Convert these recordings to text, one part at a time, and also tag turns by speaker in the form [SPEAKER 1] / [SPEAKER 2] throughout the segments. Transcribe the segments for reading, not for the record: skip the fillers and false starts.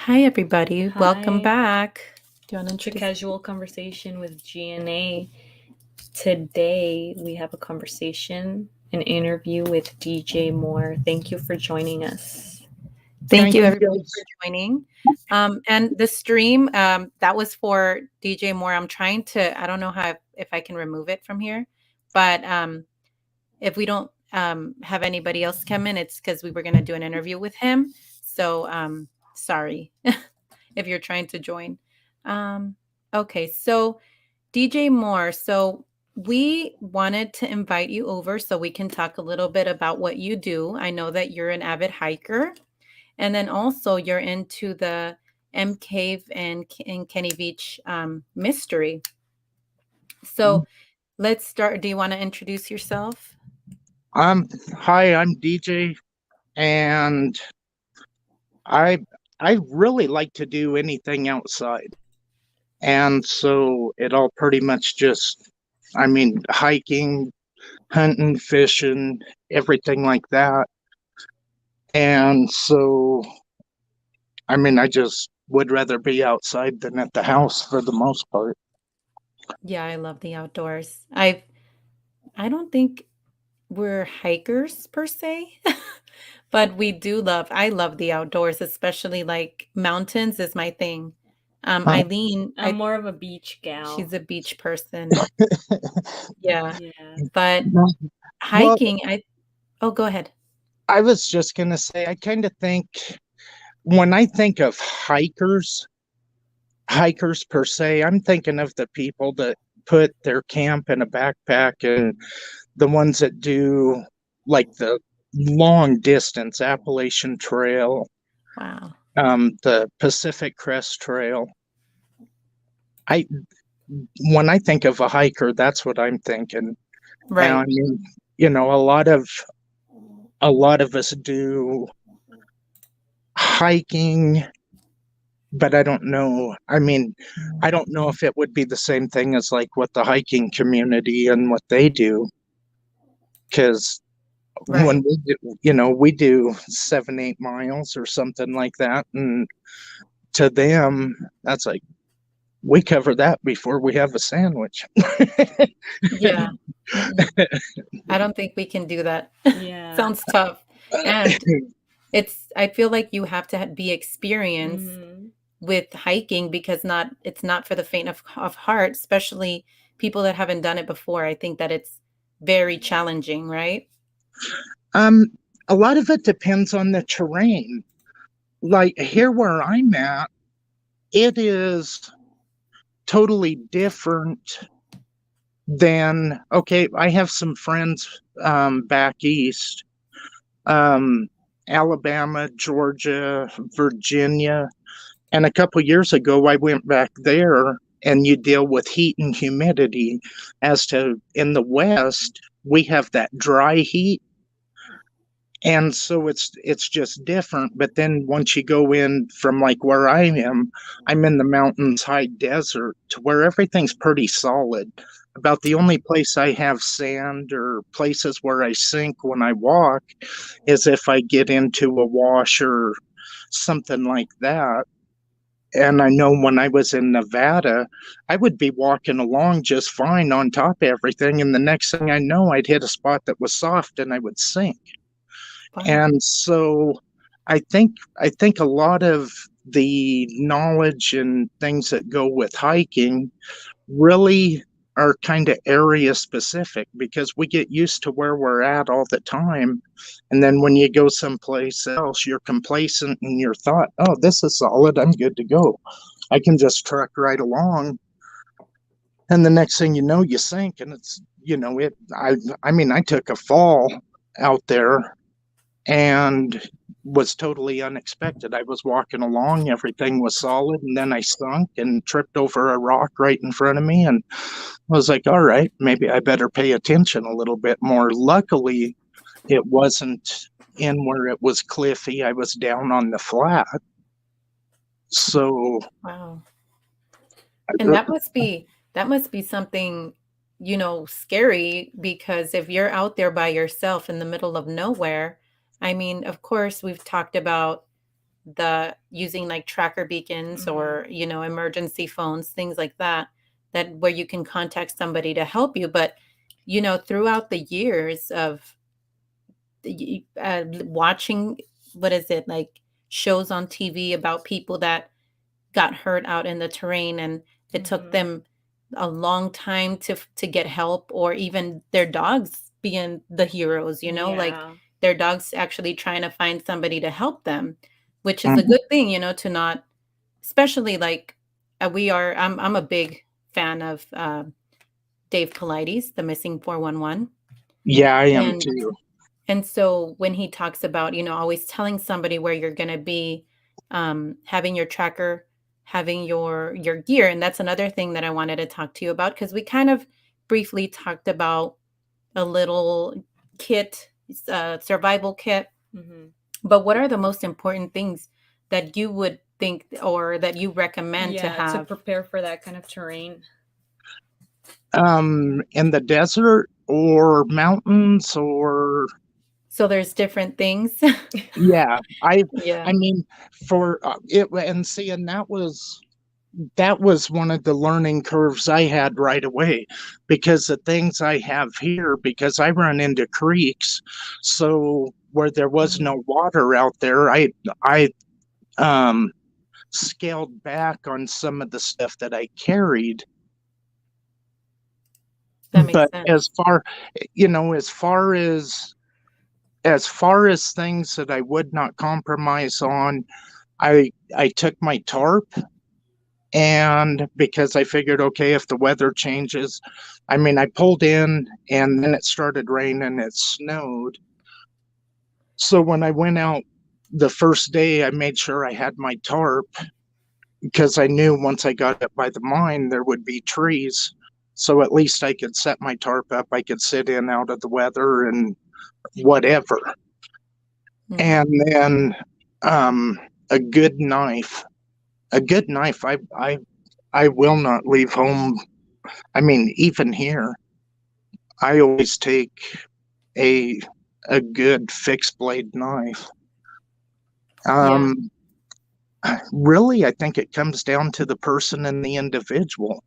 [SPEAKER 1] Hi, everybody. Welcome
[SPEAKER 2] Hi
[SPEAKER 1] back. Do you want to
[SPEAKER 2] to
[SPEAKER 1] introduce?
[SPEAKER 2] Casual Conversation with GNA. Today we have a conversation, an interview with DJ Moore. Thank you for joining us.
[SPEAKER 1] Thank
[SPEAKER 3] Thank
[SPEAKER 1] you,
[SPEAKER 3] you,
[SPEAKER 1] everybody,
[SPEAKER 3] guys.
[SPEAKER 1] for joining. And the stream that was for DJ Moore. I'm trying to. I don't know how if I can remove it from here, but if we don't have anybody else come in, it's because we were going to do an interview with him. So sorry if you're trying to join. Um, okay, so DJ Moore, so we wanted to invite you over so we can talk a little bit about what you do. I know that you're an avid hiker, and then also you're into the M Cave and Kenny Beach mystery. So let's start. Do you want to introduce yourself?
[SPEAKER 3] Um, Hi, I'm DJ, and I I really like to do anything outside. And so it all pretty much just, hiking, hunting, fishing, everything like that. And so, I just would rather be outside than at the house for the most part.
[SPEAKER 1] Yeah, I love the outdoors. I don't think we're hikers per se, but I love the outdoors, especially like mountains is my thing.
[SPEAKER 3] Uh,
[SPEAKER 1] Eileen,
[SPEAKER 2] I'm more of a beach
[SPEAKER 1] she's
[SPEAKER 2] gal.
[SPEAKER 1] a beach person. Yeah,
[SPEAKER 2] Yeah.
[SPEAKER 1] but
[SPEAKER 3] well,
[SPEAKER 1] hiking, oh, go ahead.
[SPEAKER 3] I was just gonna say, I kind of think when I think of hikers per se, I'm thinking of the people that put their camp in a backpack and the ones that do like the long distance Appalachian Trail,
[SPEAKER 1] Wow.
[SPEAKER 3] the Pacific Crest Trail. I When I think of a hiker, that's what I'm thinking. And
[SPEAKER 1] Right.
[SPEAKER 3] a lot of us do hiking, but I don't know. I don't know if it would be the same thing as like what the hiking community and what they do, because when
[SPEAKER 1] Right.
[SPEAKER 3] we do 7, 8 miles or something like that, and to them, that's like we cover that before we have a sandwich.
[SPEAKER 1] Yeah. Mm-mm. I don't think we can do that.
[SPEAKER 2] Yeah.
[SPEAKER 1] Sounds tough. And I feel like you have to be experienced
[SPEAKER 2] hmm
[SPEAKER 1] with hiking because it's not for the faint of heart, especially people that haven't done it before. I think that it's very challenging, right?
[SPEAKER 3] um, a lot of it depends on the terrain. Like here where I'm at, it is totally different than, okay, I have some friends back east, um, Alabama, Georgia, Virginia. And a couple years ago, I went back there, and you deal with heat and humidity. As to in the West, we have that dry heat, and so it's just different. But then once you go in from like where I am, I'm in the mountains, high desert, to where everything's pretty solid. About the only place I have sand or places where I sink when I walk is if I get into a wash or something like that. And I know when I was in Nevada, I would be walking along just fine on top of everything. And the next thing I know, I'd hit a spot that was soft and I would sink.
[SPEAKER 1] Wow.
[SPEAKER 3] And so I think a lot of the knowledge and things that go with hiking really are kind of area specific because we get used to where we're at all the time. And then when you go someplace else, you're complacent and you're thought, oh, this is solid. I'm good to go. I can just truck right along. And the next thing you know, you sink. And I took a fall out there and was totally unexpected. I was walking along, everything was solid, and then I sunk and tripped over a rock right in front of me. And I was like, all right, maybe I better pay attention a little bit more. Luckily, it wasn't in where it was cliffy, I was down on the flat. So,
[SPEAKER 1] Wow.
[SPEAKER 3] I
[SPEAKER 1] And that must be something, scary because if you're out there by yourself in the middle of nowhere, I mean, of course, we've talked about the using like tracker beacons or, emergency phones, things like that, that where you can contact somebody to help you. But, throughout the years of watching, what is it, like shows on TV about people that got hurt out in the terrain, and it took them a long time to get help, or even their dogs being the heroes, like their dogs actually trying to find somebody to help them, which is a good thing, to not, especially like I'm a big fan of Dave Paulides, the Missing 411.
[SPEAKER 3] Yeah, I am
[SPEAKER 1] And
[SPEAKER 3] too.
[SPEAKER 1] and so when he talks about, always telling somebody where you're going to be, having your tracker, having your gear. And that's another thing that I wanted to talk to you about, because we kind of briefly talked about a little kit, survival kit. But what are the most important things that you would think, or that you recommend to have
[SPEAKER 2] to prepare for that kind of terrain?
[SPEAKER 3] In the desert or mountains or
[SPEAKER 1] So there's different things.
[SPEAKER 3] yeah, I
[SPEAKER 1] Yeah.
[SPEAKER 3] mean for it, and see, and that was one of the learning curves I had right away, because the things I have here, because I run into creeks, so where there was no water out there, I um scaled back on some of the stuff that I carried.
[SPEAKER 1] That makes
[SPEAKER 3] But
[SPEAKER 1] sense.
[SPEAKER 3] as far as things that I would not compromise on, I took my tarp, and because I figured, okay, if the weather changes, I mean, I pulled in and then it started raining, it snowed. So when I went out the first day, I made sure I had my tarp, because I knew once I got up by the mine, there would be trees. So at least I could set my tarp up. I could sit in out of the weather and whatever. And then um, a good knife. A good knife. I will not leave home. I mean, even here, I always take a a good fixed blade knife. Um, Really, I think it comes down to the person and the individual,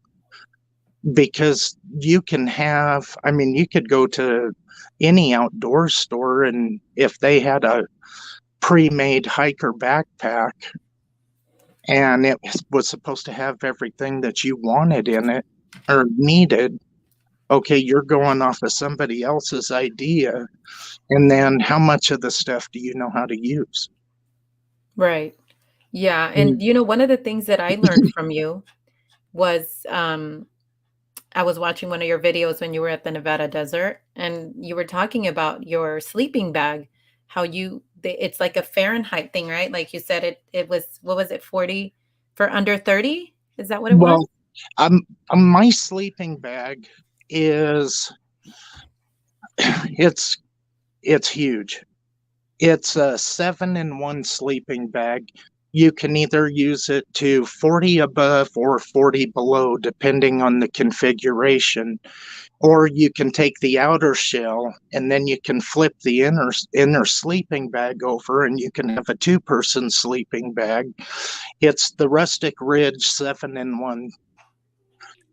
[SPEAKER 3] because you can have, I mean, you could go to any outdoor store, and if they had a pre-made hiker backpack and it was supposed to have everything that you wanted in it or needed, okay, you're going off of somebody else's idea. And then how much of the stuff do you know how to use?
[SPEAKER 1] Right. Yeah. And one of the things that I learned from you was, I was watching one of your videos when you were at the Nevada desert, and you were talking about your sleeping bag, how it's like a Fahrenheit thing, right? Like you said, it was, what was it, 40 for under 30? Is that what it was?
[SPEAKER 3] Well, my sleeping bag is it's it's huge. It's a 7-in-1 sleeping bag. You can either use it to 40 above or 40 below, depending on the configuration. Or you can take the outer shell and then you can flip the inner sleeping bag over, and you can have a two-person sleeping bag. It's the Rustic Ridge 7-in-1.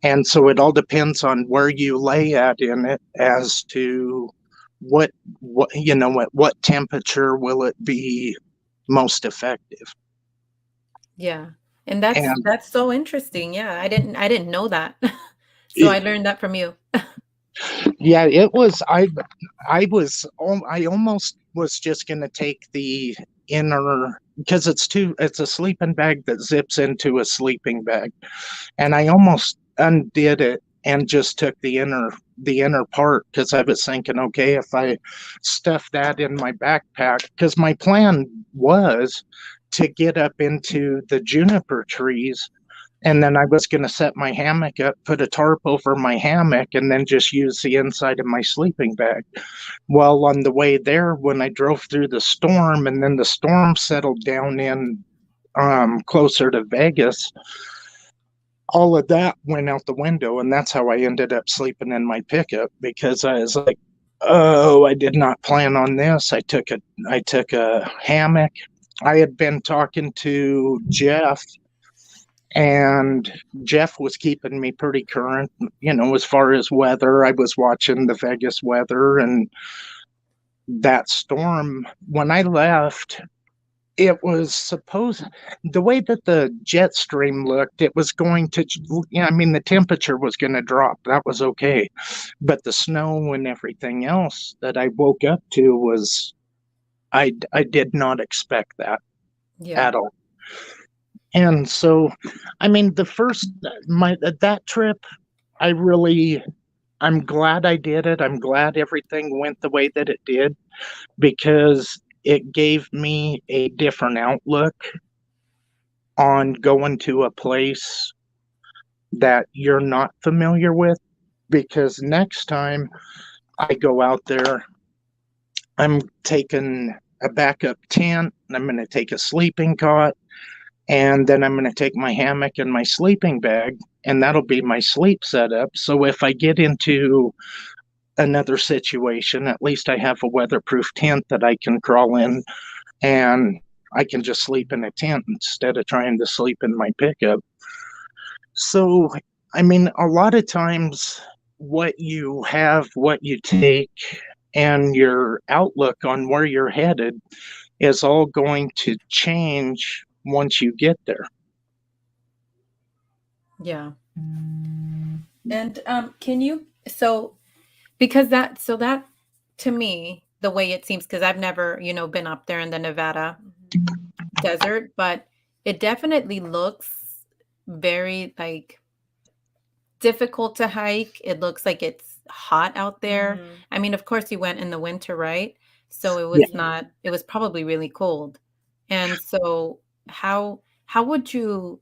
[SPEAKER 3] And so it all depends on where you lay at in it as to what at what temperature will it be most effective.
[SPEAKER 1] Yeah. And that's
[SPEAKER 3] And
[SPEAKER 1] that's so interesting. Yeah. I didn't know that. So I learned that from you.
[SPEAKER 3] yeah, it was I almost was just going to take the inner, because it's a sleeping bag that zips into a sleeping bag, and I almost undid it and just took the inner part, because I was thinking, okay, if I stuff that in my backpack, because my plan was to get up into the juniper trees, and then I was going to set my hammock up, put a tarp over my hammock, and then just use the inside of my sleeping bag. Well, on the way there, when I drove through the storm, and then the storm settled down in closer to Vegas, all of that went out the window, and that's how I ended up sleeping in my pickup, because I was like, oh, I did not plan on this. I took a hammock, I had been talking to Jeff, and Jeff was keeping me pretty current, as far as weather. I was watching the Vegas weather, and that storm, when I left, it was supposed, the way that the jet stream looked, it was going to, the temperature was going to drop. That was okay. But the snow and everything else that I woke up to was, I did not expect that
[SPEAKER 1] Yeah.
[SPEAKER 3] at all. And so, the first, that trip, I'm glad I did it. I'm glad everything went the way that it did, because it gave me a different outlook on going to a place that you're not familiar with. Because next time I go out there, I'm taking a backup tent, and I'm going to take a sleeping cot, and then I'm going to take my hammock and my sleeping bag, and that'll be my sleep setup. So if I get into another situation, at least I have a weatherproof tent that I can crawl in, and I can just sleep in a tent instead of trying to sleep in my pickup. So, a lot of times what you have, what you take, and your outlook on where you're headed is all going to change once you get there.
[SPEAKER 1] Yeah. And can you, because that to me, the way it seems, because I've never, been up there in the Nevada desert, but it definitely looks very like difficult to hike. It looks like it's hot out there. Of course you went in the winter, right? So it was not, it was probably really cold. And so how would you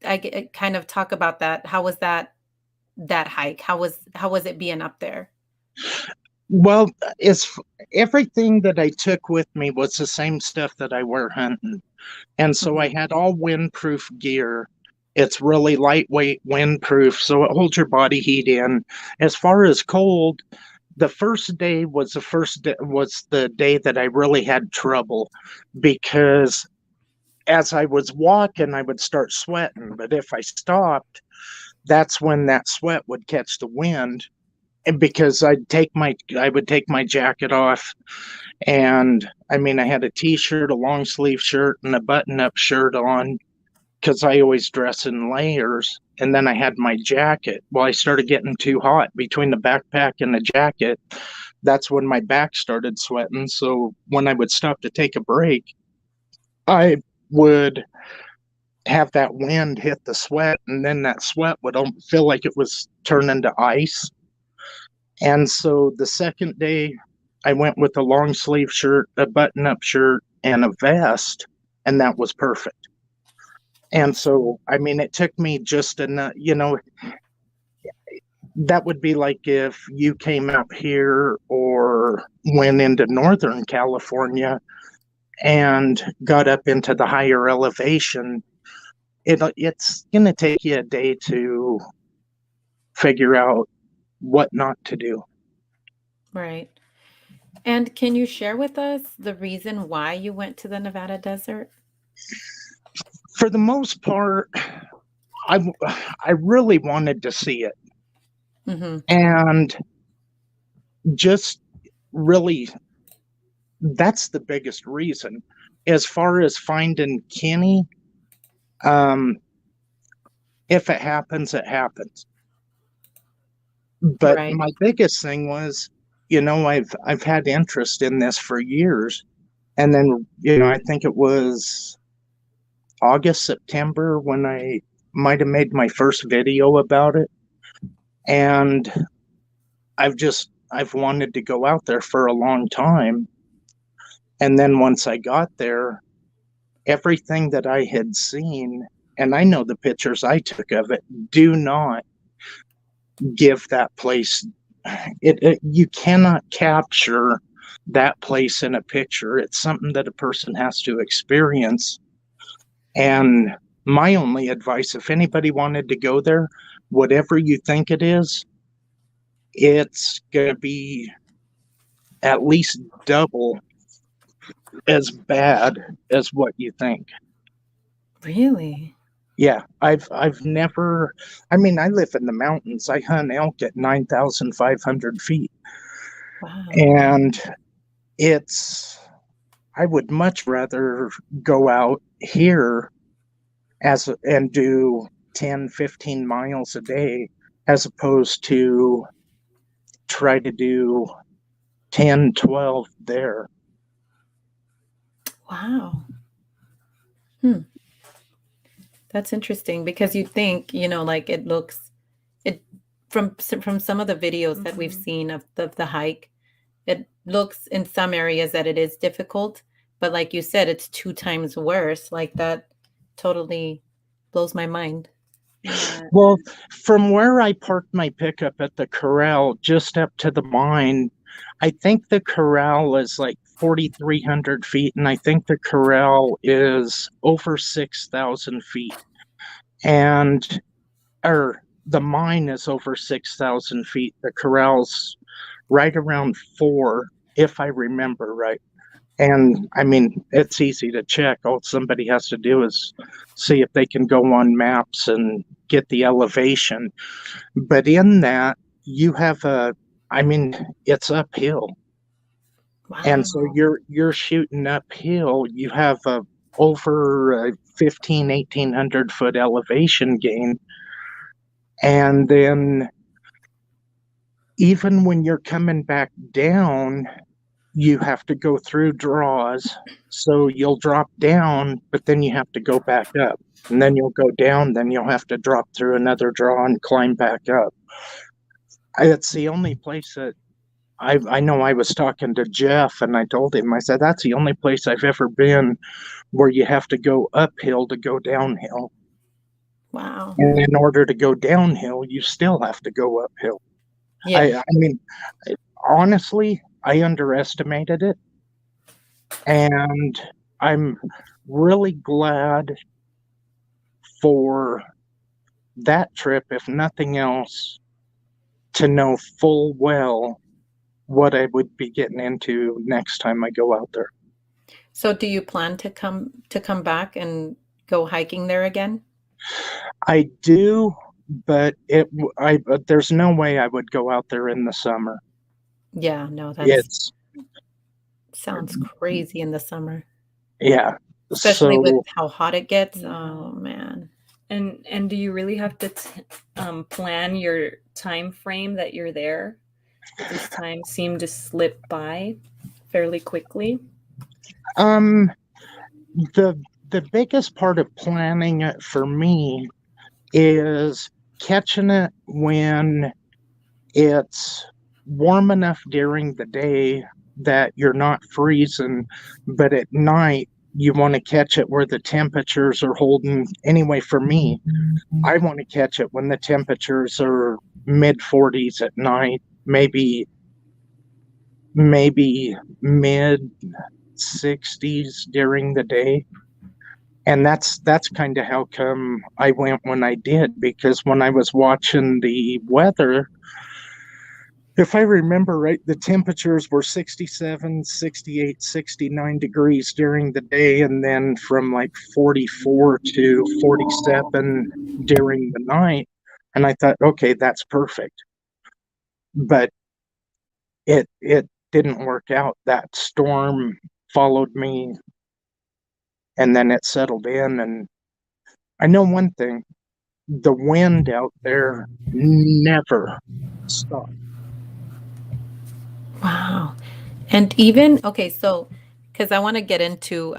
[SPEAKER 1] kind of talk about that? How was that hike? How was it being up there?
[SPEAKER 3] Well, it's everything that I took with me was the same stuff that I wear hunting. And so I had all windproof gear. It's really lightweight, windproof, so it holds your body heat in. As far as cold, the first day was the day that I really had trouble, because as I was walking, I would start sweating. But if I stopped, that's when that sweat would catch the wind. And because I would take my jacket off, and I had a t-shirt, a long sleeve shirt, and a button-up shirt on, because I always dress in layers. And then I had my jacket. Well, I started getting too hot between the backpack and the jacket. That's when my back started sweating. So when I would stop to take a break, I would have that wind hit the sweat, and then that sweat would feel like it was turning to ice. And so the second day, I went with a long sleeve shirt, a button up shirt, and a vest, and that was perfect. And so, it took me just enough, that would be like if you came up here or went into Northern California and got up into the higher elevation. It's going to take you a day to figure out what not to do.
[SPEAKER 1] Right. And can you share with us the reason why you went to the Nevada desert?
[SPEAKER 3] For the most part, I really wanted to see it. And just really, that's the biggest reason. As far as finding Kenny, if it happens, it happens. But
[SPEAKER 1] Right.
[SPEAKER 3] my biggest thing was, I've had interest in this for years. And then, I think it was August, September when I might have made my first video about it. And I've wanted to go out there for a long time. And then once I got there, everything that I had seen, and I know the pictures I took of it, do not give that place. You cannot capture that place in a picture. It's something that a person has to experience. And my only advice, if anybody wanted to go there, whatever you think it is, it's going to be at least double as bad as what you think.
[SPEAKER 1] Really?
[SPEAKER 3] Yeah, I've never. I mean, I live in the mountains. I hunt elk at 9,500 feet,
[SPEAKER 1] Wow.
[SPEAKER 3] and it's. I would much rather go out here and do 10, 15 miles a day as opposed to try to do 10, 12 there.
[SPEAKER 1] Wow. That's interesting because you think, like it from some of the videos that we've seen of the hike, it looks in some areas that it is difficult, but like you said, it's 2 times worse. Like that totally blows my mind.
[SPEAKER 2] Yeah.
[SPEAKER 3] Well, from where I parked my pickup at the corral just up to the mine, I think the corral is like 4,300 feet, and I think the corral is over 6,000 feet. And, or the mine is over 6,000 feet. The corral's right around 4, if I remember right. And I mean, it's easy to check. All somebody has to do is see if they can go on maps and get the elevation. But in that, you have I mean, it's uphill. And so
[SPEAKER 1] Wow.
[SPEAKER 3] you're shooting uphill. You have a over a 1,800 foot elevation gain. And then even when you're coming back down, you have to go through draws. So you'll drop down, but then you have to go back up. And then you'll go down, then you'll have to drop through another draw and climb back up. It's the only place that I know. I was talking to Jeff and I told him, I said, that's the only place I've ever been where you have to go uphill to go downhill.
[SPEAKER 1] Wow.
[SPEAKER 3] And in order to go downhill, you still have to go uphill.
[SPEAKER 1] Yeah.
[SPEAKER 3] I mean, honestly, I underestimated it. And I'm really glad for that trip, if nothing else, to know full well what I would be getting into next time I go out there.
[SPEAKER 1] So do you plan to come back and go hiking there again?
[SPEAKER 3] I do, but but there's no way I would go out there in the summer.
[SPEAKER 1] Yeah, no, that's
[SPEAKER 3] It's
[SPEAKER 1] sounds crazy in the summer,
[SPEAKER 3] yeah.
[SPEAKER 1] especially with
[SPEAKER 3] So
[SPEAKER 1] how hot it gets.
[SPEAKER 2] Yeah.
[SPEAKER 1] Oh man.
[SPEAKER 2] And do you really have to plan your time frame that you're there? These times seem to slip by fairly quickly.
[SPEAKER 3] um the biggest part of planning it for me is catching it when it's warm enough during the day that you're not freezing, but at night you want to catch it where the temperatures are holding. Anyway, for me, I want to catch it when the temperatures are mid 40s at night, maybe mid 60s during the day. And that's kind of how come I went when I did, because when I was watching the weather, if I remember right, the temperatures were 67, 68, 69 degrees during the day, and then from like 44 to 47 during the night. And I thought, okay, that's perfect. But it didn't work out. That storm followed me, and then it settled in. And I know one thing, the wind out there never stopped.
[SPEAKER 1] Wow. And even okay, so because I want to get into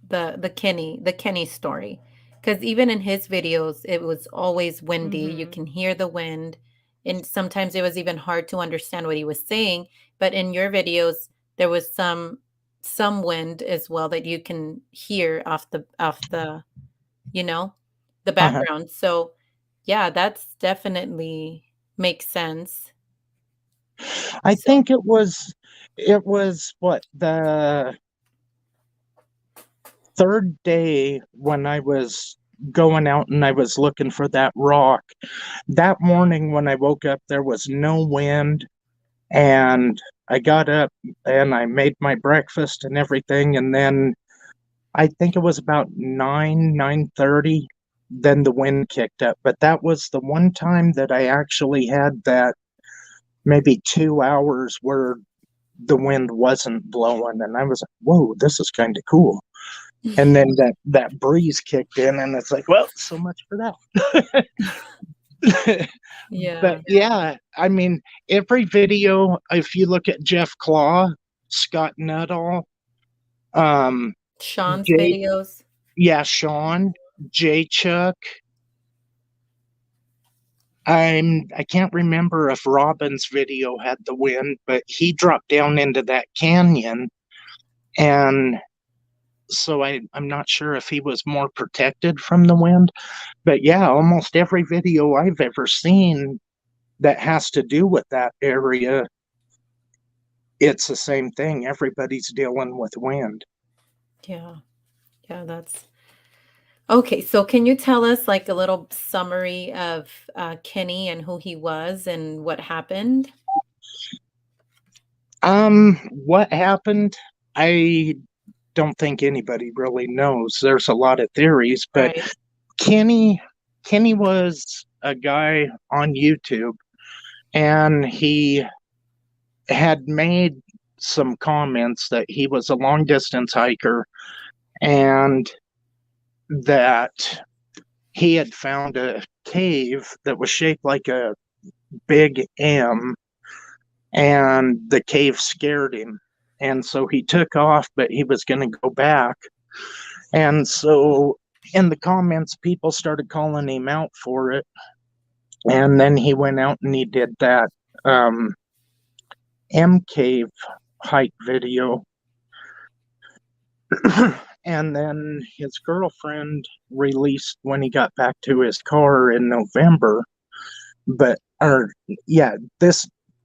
[SPEAKER 1] the Kenny story, because even in his videos it was always windy. You
[SPEAKER 2] Mm-hmm.
[SPEAKER 1] can hear the wind, and sometimes it was even hard to understand what he was saying. But in your videos, there was some wind as well that you can hear off the you know the
[SPEAKER 3] Uh-huh.
[SPEAKER 1] background. So yeah, that's definitely makes sense.
[SPEAKER 3] I
[SPEAKER 1] So
[SPEAKER 3] think it was what, the third day when I was going out and I was looking for that rock. That morning when I woke up, there was no wind. And I got up and I made my breakfast and everything, and then I think it was about 9:30, then the wind kicked up. But that was the one time that I actually had that maybe 2 hours where the wind wasn't blowing, and I was like, whoa, this is kind of cool. And then that breeze kicked in, and it's like, well, so much for that. But
[SPEAKER 1] Yeah.
[SPEAKER 3] yeah, I mean, every video, if you look at Jeff Claw, Scott Nuttall, um,
[SPEAKER 1] Sean's
[SPEAKER 3] Jay,
[SPEAKER 1] videos.
[SPEAKER 3] yeah, Sean, Jay Chuck. I can't remember if Robin's video had the wind, but he dropped down into that canyon, and so I'm not sure if he was more protected from the wind. But yeah, almost every video I've ever seen that has to do with that area, it's the same thing. Everybody's dealing with wind.
[SPEAKER 1] Yeah. Yeah, that's okay. So can you tell us like a little summary of Kenny and who he was and what happened?
[SPEAKER 3] What happened? I don't think anybody really knows. There's a lot of theories, but
[SPEAKER 1] Right.
[SPEAKER 3] Kenny Kenny was a guy on YouTube, and he had made some comments that he was a long distance hiker, and that he had found a cave that was shaped like a big M, and the cave scared him. And so he took off, but he was going to go back. And so in the comments, people started calling him out for it. And then he went out and he did that M cave hike video. And then his girlfriend released when he got back to his car in November. But, or, yeah,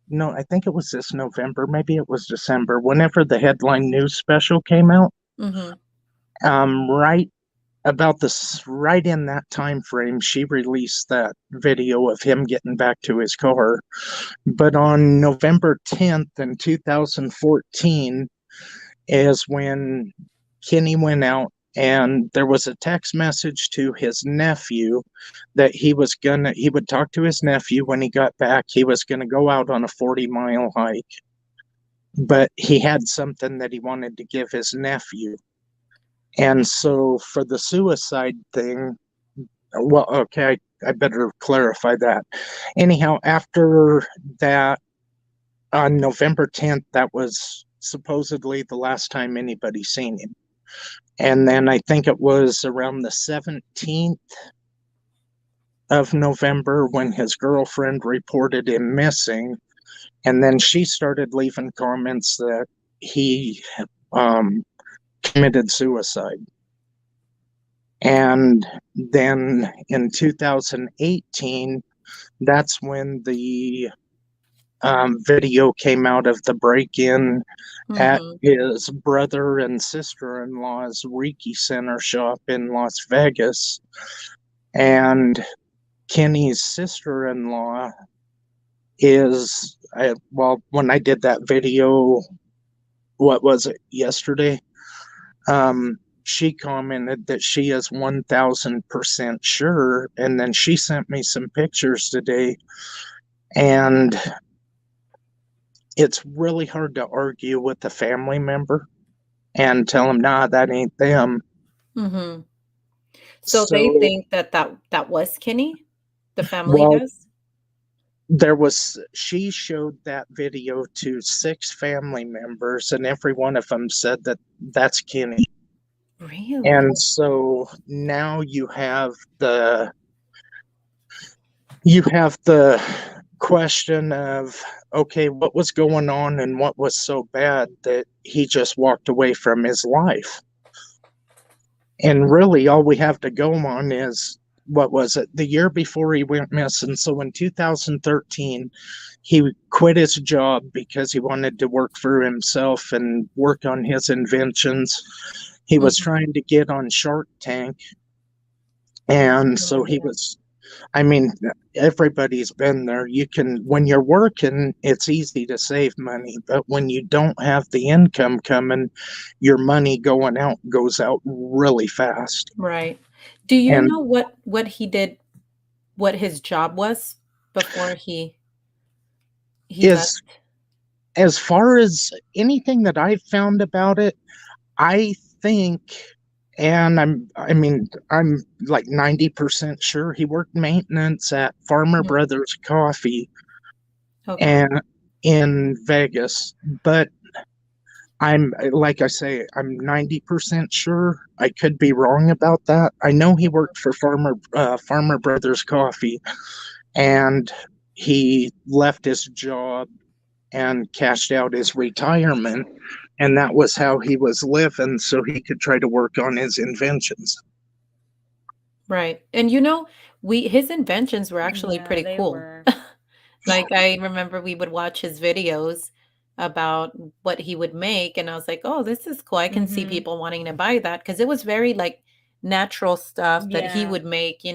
[SPEAKER 3] no, I think it was this November, maybe it was December, whenever the headline news special came out.
[SPEAKER 1] Mm-hmm.
[SPEAKER 3] Right about this, right in that time frame, she released that video of him getting back to his car. But on November 10th in 2014 is when Kenny went out, and there was a text message to his nephew that he would talk to his nephew when he got back. He was going to go out on a 40-mile hike, but he had something that he wanted to give his nephew. And so for the suicide thing, well, okay, I better clarify that. Anyhow, after that, on November 10th, that was supposedly the last time anybody seen him. And then I think it was around the 17th of November when his girlfriend reported him missing. And then she started leaving comments that he committed suicide. And then in 2018, that's when the video came out of the break-in at
[SPEAKER 1] Mm-hmm.
[SPEAKER 3] his brother and sister-in-law's Reiki Center shop in Las Vegas. And Kenny's sister-in-law is, well, when I did that video, what was it, yesterday? She commented that she is 1000% sure, and then she sent me some pictures today, and it's really hard to argue with a family member and tell them, nah, that ain't them.
[SPEAKER 1] Mm-hmm. So they
[SPEAKER 3] So,
[SPEAKER 1] think that was Kenny? The family
[SPEAKER 3] well,
[SPEAKER 1] does?
[SPEAKER 3] she showed that video to 6 family members, and every one of them said that that's Kenny.
[SPEAKER 1] Really?
[SPEAKER 3] And so now you have the question of, okay, what was going on and what was so bad that he just walked away from his life? And really all we have to go on is, what was it, the year before he went missing. So in 2013 he quit his job because he wanted to work for himself and work on his inventions. He was
[SPEAKER 1] Mm-hmm.
[SPEAKER 3] trying to get on Shark Tank, and so
[SPEAKER 1] Oh,
[SPEAKER 3] he
[SPEAKER 1] yeah.
[SPEAKER 3] was I mean, everybody's been there. You can, when you're working, it's easy to save money, but when you don't have the income coming, your money going out goes out really fast.
[SPEAKER 1] Right. Do you
[SPEAKER 3] And
[SPEAKER 1] know what he did, what his job was before he
[SPEAKER 3] is
[SPEAKER 1] left?
[SPEAKER 3] as far as anything that I've found about it, I think, and I'm like 90% sure he worked maintenance at Farmer
[SPEAKER 1] Mhm.
[SPEAKER 3] Brothers Coffee
[SPEAKER 1] Okay.
[SPEAKER 3] and in Vegas. But I'm, like I say, I'm 90% sure. I could be wrong about that. I know he worked for Farmer Brothers Coffee, and he left his job and cashed out his retirement, and that was how he was living so he could try to work on his inventions.
[SPEAKER 1] Right. And we his inventions were actually
[SPEAKER 2] Yeah,
[SPEAKER 1] pretty
[SPEAKER 2] they
[SPEAKER 1] cool.
[SPEAKER 2] were.
[SPEAKER 1] Like, I remember we would watch his videos about what he would make, and I was like, "Oh, this is cool. I can see
[SPEAKER 2] Mm-hmm.
[SPEAKER 1] people wanting to buy that because it was very, like, natural stuff that he
[SPEAKER 2] Yeah.
[SPEAKER 1] would make,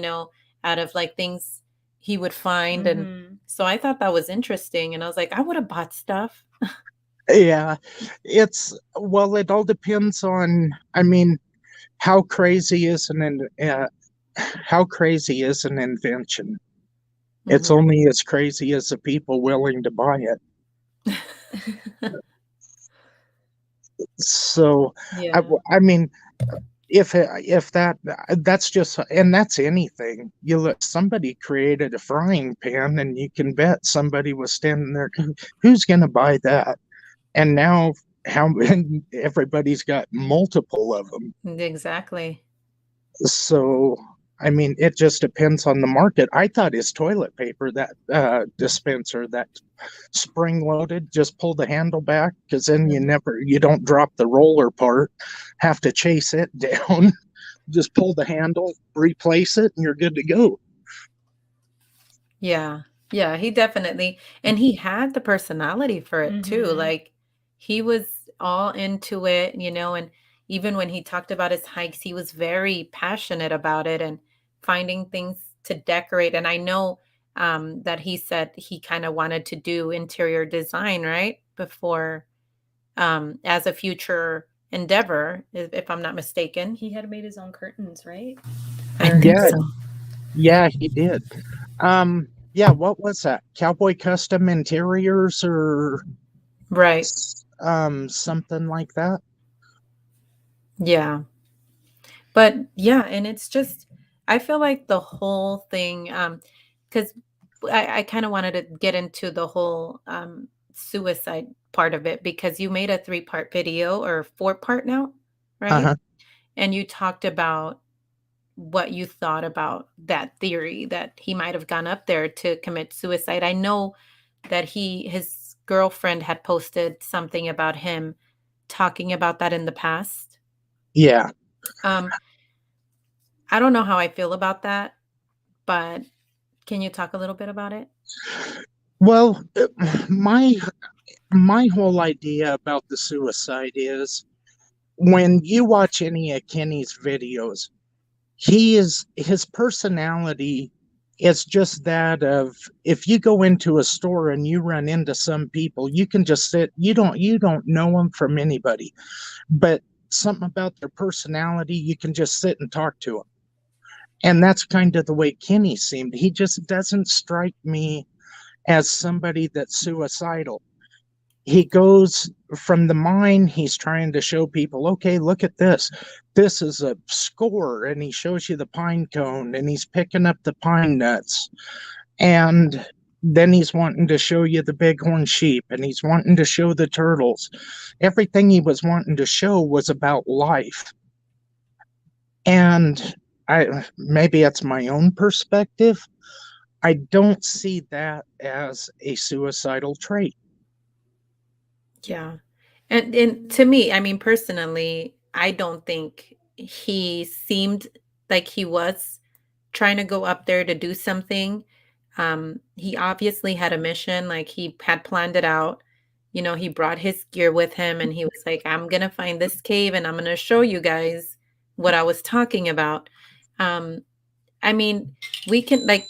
[SPEAKER 1] out of, like, things he would find, and
[SPEAKER 2] Mm-hmm.
[SPEAKER 1] so I thought that was interesting, and I was like, "I would have bought stuff."
[SPEAKER 3] Yeah, well, it all depends on, how crazy is how crazy is an invention? It's
[SPEAKER 1] Mhm.
[SPEAKER 3] only as crazy as the people willing to buy it. So, I,
[SPEAKER 1] Yeah.
[SPEAKER 3] I mean, if that's just, and that's anything. You look, somebody created a frying pan, and you can bet somebody was standing there. Who's going to buy that? And now, how and everybody's got multiple of them.
[SPEAKER 1] Exactly.
[SPEAKER 3] So, it just depends on the market. I thought his toilet paper, that dispenser, that spring loaded, just pull the handle back, because then
[SPEAKER 1] Mhm.
[SPEAKER 3] you don't drop the roller part, have to chase it down. Just pull the handle, replace it, and you're good to go.
[SPEAKER 1] Yeah. Yeah, he definitely and he had the personality for it too,
[SPEAKER 2] Mm-hmm.
[SPEAKER 1] like, he was all into it, and even when he talked about his hikes, he was very passionate about it and finding things to decorate, and I know, that he said he kinda wanted to do interior design, right? Before, as a future endeavor, if I'm not mistaken.
[SPEAKER 2] He had made his own curtains, right?
[SPEAKER 1] I
[SPEAKER 2] Or
[SPEAKER 1] think
[SPEAKER 3] Yeah,
[SPEAKER 1] so.
[SPEAKER 3] yeah, he did. Yeah, what was that? Cowboy Custom Interiors, or
[SPEAKER 1] Right.
[SPEAKER 3] something like that?
[SPEAKER 1] Yeah. But yeah, and it's just I feel like the whole thing, because I kind of wanted to get into the whole suicide part of it because you made a 3-part video or 4-part now, right?
[SPEAKER 3] Uh-huh.
[SPEAKER 1] And you talked about what you thought about that theory that he might have gone up there to commit suicide. I know that his girlfriend had posted something about him talking about that in the past.
[SPEAKER 3] Yeah.
[SPEAKER 1] Um, I don't know how I feel about that, but can you talk a little bit about it?
[SPEAKER 3] Well, my whole idea about the suicide is, when you watch any of Kenny's videos, his personality is just that of, if you go into a store and you run into some people, you can just sit, you don't know them from anybody, but something about their personality, you can just sit and talk to them. And that's kind of the way Kenny seemed. He just doesn't strike me as somebody that's suicidal. He goes from the mine, he's trying to show people, okay, look at this. This is a score. And he shows you the pine cone, and he's picking up the pine nuts. And then he's wanting to show you the bighorn sheep, and he's wanting to show the turtles. Everything he was wanting to show was about life. And maybe it's my own perspective. I don't see that as a suicidal trait.
[SPEAKER 1] Yeah. And to me, I mean, personally, I don't think he seemed like he was trying to go up there to do something. He obviously had a mission, like he had planned it out. He brought his gear with him and he was like, I'm gonna find this cave and I'm gonna show you guys what I was talking about. Um, I mean, we can like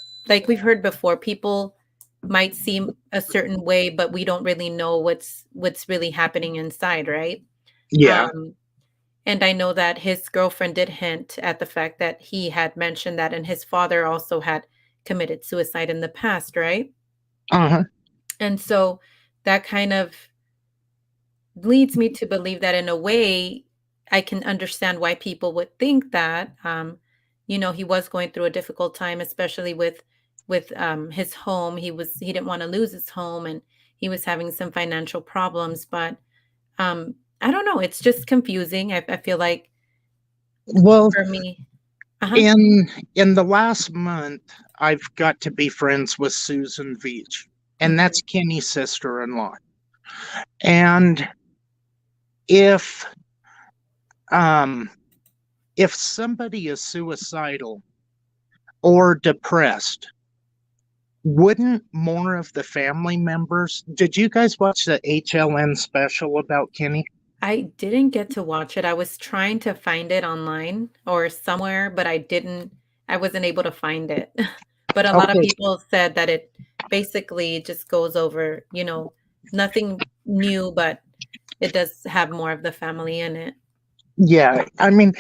[SPEAKER 1] we've heard before, people might seem a certain way, but we don't really know what's really happening inside, right?
[SPEAKER 3] Yeah.
[SPEAKER 1] Um, and I know that his girlfriend did hint at the fact that he had mentioned that, and his father also had committed suicide in the past, right?
[SPEAKER 3] Uh-huh.
[SPEAKER 1] And so that kind of leads me to believe that in a way I can understand why people would think that he was going through a difficult time, especially with his home. He didn't want to lose his home, and he was having some financial problems, but I don't know, it's just confusing. I feel like
[SPEAKER 3] Well,
[SPEAKER 1] for me. Uh-huh.
[SPEAKER 3] in the last month, I've got to be friends with Susan Veach, and
[SPEAKER 1] Hmm.
[SPEAKER 3] that's Kenny's sister-in-law. And if um if somebody is suicidal or depressed, wouldn't more of the family members? Did you guys watch the HLN special about Kenny?
[SPEAKER 1] I didn't get to watch it. I was trying to find it online or somewhere, but I wasn't able to find it. But a lot of
[SPEAKER 3] Okay,
[SPEAKER 1] people said that it basically just goes over, nothing new, but it does have more of the family in it.
[SPEAKER 3] yeah. I mean,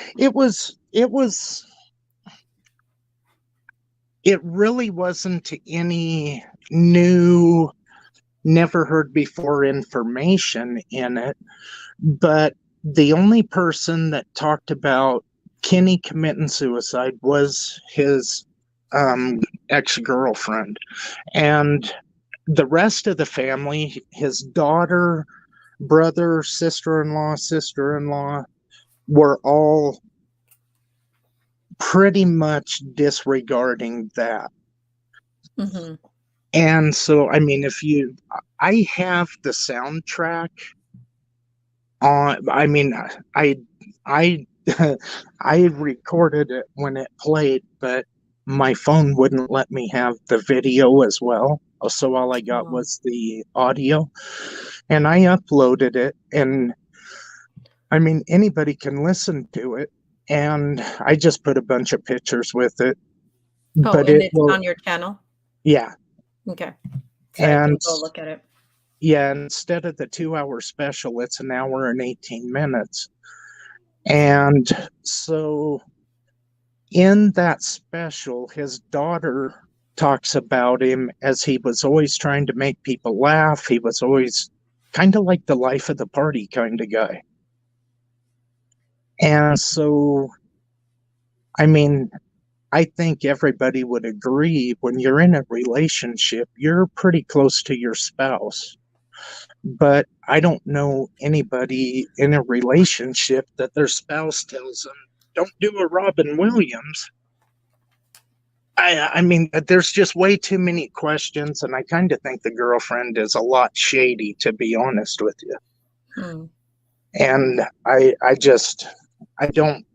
[SPEAKER 3] it really wasn't any new, never heard before information in it. But the only person that talked about Kenny committing suicide was his um, ex-girlfriend. And the rest of the family, his daughter, brother, sister-in-law, were all pretty much disregarding that.
[SPEAKER 1] Hmm.
[SPEAKER 3] And so, I mean, I have the soundtrack on. I mean, I, I recorded it when it played, but my phone wouldn't let me have the video as well. So all I got
[SPEAKER 1] Oh.
[SPEAKER 3] was the audio, and I uploaded it. And I mean, anybody can listen to it. And I just put a bunch of pictures with it,
[SPEAKER 1] Oh,
[SPEAKER 3] but
[SPEAKER 1] and
[SPEAKER 3] it
[SPEAKER 1] it's
[SPEAKER 3] will,
[SPEAKER 1] on your channel?
[SPEAKER 3] yeah.
[SPEAKER 1] Okay. So I can
[SPEAKER 3] And
[SPEAKER 1] go look at it.
[SPEAKER 3] yeah, instead of the 2 hour special, it's an hour and 18 minutes. And so in that special, his daughter talks about him as he was always trying to make people laugh. He was always kind of like the life of the party kind of guy. And so, I mean, I think everybody would agree when you're in a relationship, you're pretty close to your spouse. But I don't know anybody in a relationship that their spouse tells them, don't do a Robin Williams. I mean, there's just way too many questions, and I kind of think the girlfriend is a lot shady, to be honest with you.
[SPEAKER 1] Hmm.
[SPEAKER 3] And I don't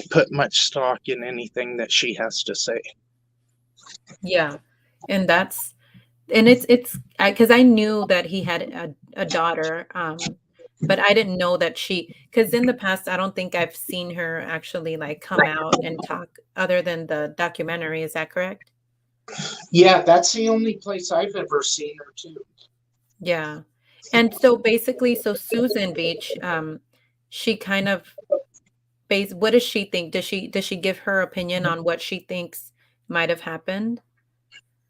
[SPEAKER 3] put much stock in anything that she has to say.
[SPEAKER 1] Yeah. And it's because I knew that he had a daughter, but I didn't know that because in the past, I don't think I've seen her actually like come out and talk other than the documentary. Is that correct?
[SPEAKER 3] Yeah, that's the only place I've ever seen her too.
[SPEAKER 1] Yeah. And so basically, so Susan Beach, she kind of what does she think? Does she give her opinion on what she thinks might have happened?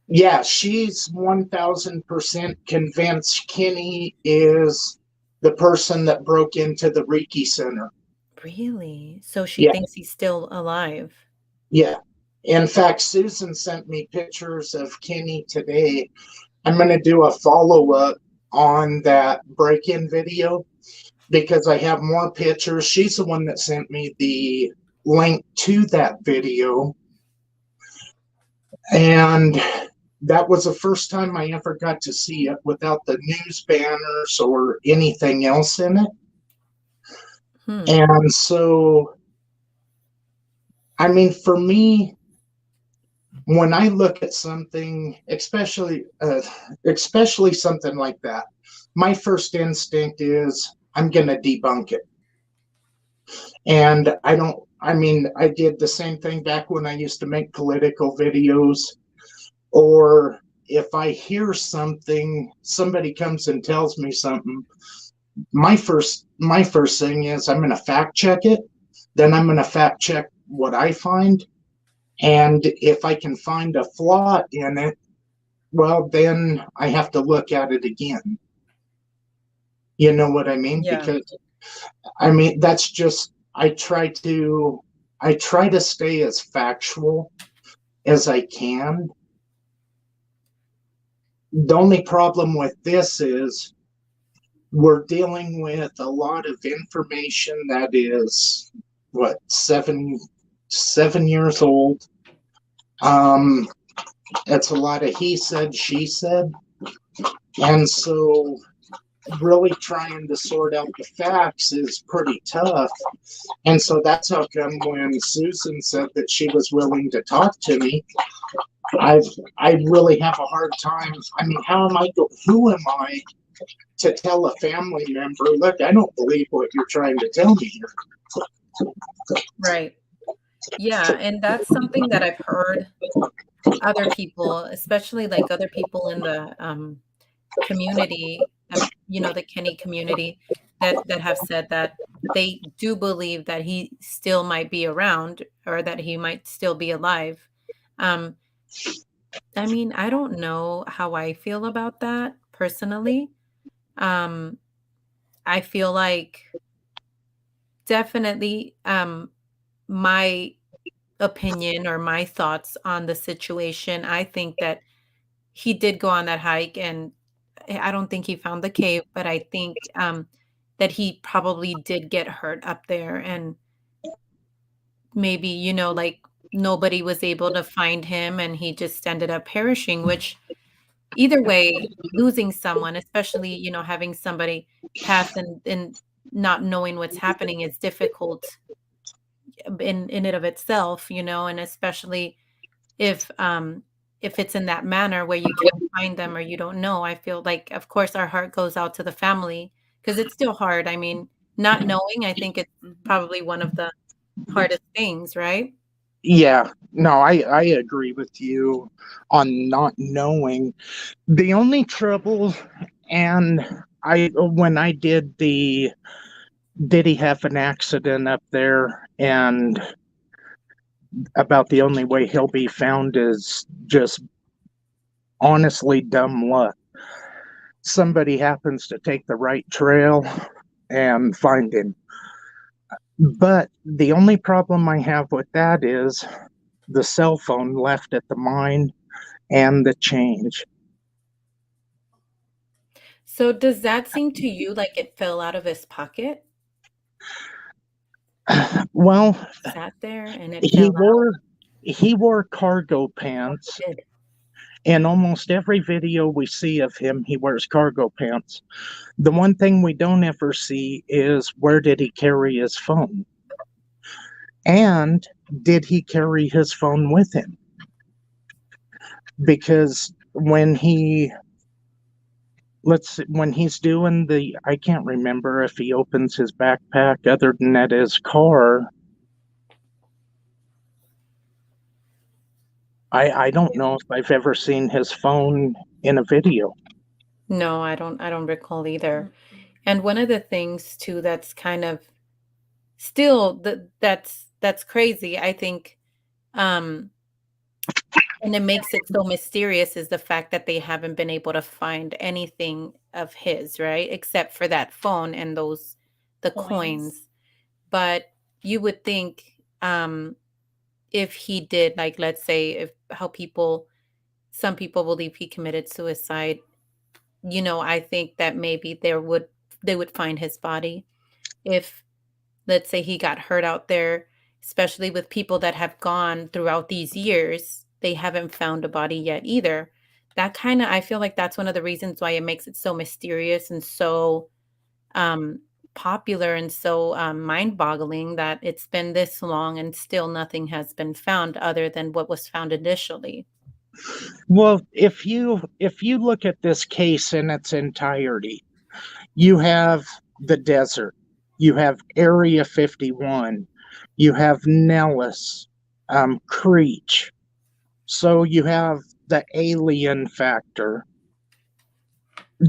[SPEAKER 3] Yeah, she's 1000% convinced Kenny is the person that broke into the Reiki Center.
[SPEAKER 1] Really? So she
[SPEAKER 3] Yeah,
[SPEAKER 1] thinks he's still alive.
[SPEAKER 3] yeah. In fact, Susan sent me pictures of Kenny today. I'm going to do a follow up on that break in video because I have more pictures. She's the one that sent me the link to that video. And that was the first time I ever got to see it without the news banners or anything else in it.
[SPEAKER 1] Hmm.
[SPEAKER 3] And so, I mean, for me, when I look at something, especially something like that, my first instinct is I'm going to debunk it. And I mean, I did the same thing back when I used to make political videos. Or if I hear something, somebody comes and tells me something, my first thing is I'm going to fact check it. Then I'm going to fact check what I find. And if I can find a flaw in it, well, then I have to look at it again. You know what I mean?
[SPEAKER 1] Yeah.
[SPEAKER 3] Because I mean, that's just, I try to stay as factual as I can. The only problem with this is we're dealing with a lot of information that is what, 7 years old. Um, it's a lot of he said, she said, and so really trying to sort out the facts is pretty tough. And so that's how come when Susan said that she was willing to talk to me, I really have a hard time. I mean, who am I to tell a family member, look, I don't believe what you're trying to tell me here.
[SPEAKER 1] Right. Yeah, and that's something that I've heard other people, especially like other people in the community, the Kenny community, that have said that they do believe that he still might be around or that he might still be alive. Um, I mean, I don't know how I feel about that personally. Um, I feel like definitely my opinion or my thoughts on the situation. I think that he did go on that hike, and I don't think he found the cave, but I think that he probably did get hurt up there, and maybe like nobody was able to find him, and he just ended up perishing. Which either way, losing someone, especially having somebody pass and not knowing what's happening is difficult in it of itself, and especially if it's in that manner where you can't find them or you don't know. I feel like, of course, our heart goes out to the family because it's still hard. I mean, not knowing, I think it's probably one of the hardest things, right?
[SPEAKER 3] Yeah, no, I agree with you on not knowing. The only trouble, and when I did he have an accident up there, and about the only way he'll be found is just honestly dumb luck. Somebody happens to take the right trail and find him. But the only problem I have with that is the cell phone left at the mine and the change.
[SPEAKER 1] So does that seem to you like it fell out of his pocket?
[SPEAKER 3] Well,
[SPEAKER 1] Sat there and it
[SPEAKER 3] he
[SPEAKER 1] fell out?
[SPEAKER 3] wore he wore cargo pants.
[SPEAKER 1] It did.
[SPEAKER 3] In almost every video we see of him, he wears cargo pants. The one thing we don't ever see is where did he carry his phone? And did he carry his phone with him? Because when he's doing I can't remember if he opens his backpack other than at his car. I don't know if I've ever seen his phone in a video.
[SPEAKER 1] No, I don't recall either. And one of the things too that's kind of still that's crazy, I think, um and it makes it so mysterious is the fact that they haven't been able to find anything of his, right? Except for that phone and the coins. But you would think, if he did, like, let's say, if how some people believe he committed suicide, I think that maybe they would find his body. If, let's say, he got hurt out there, especially with people that have gone throughout these years, they haven't found a body yet either. That kind of, I feel like that's one of the reasons why it makes it so mysterious and so um, popular and so mind-boggling that it's been this long and still nothing has been found other than what was found initially.
[SPEAKER 3] Well, if you look at this case in its entirety, you have the desert, you have Area 51, you have Nellis, Creech. So you have the alien factor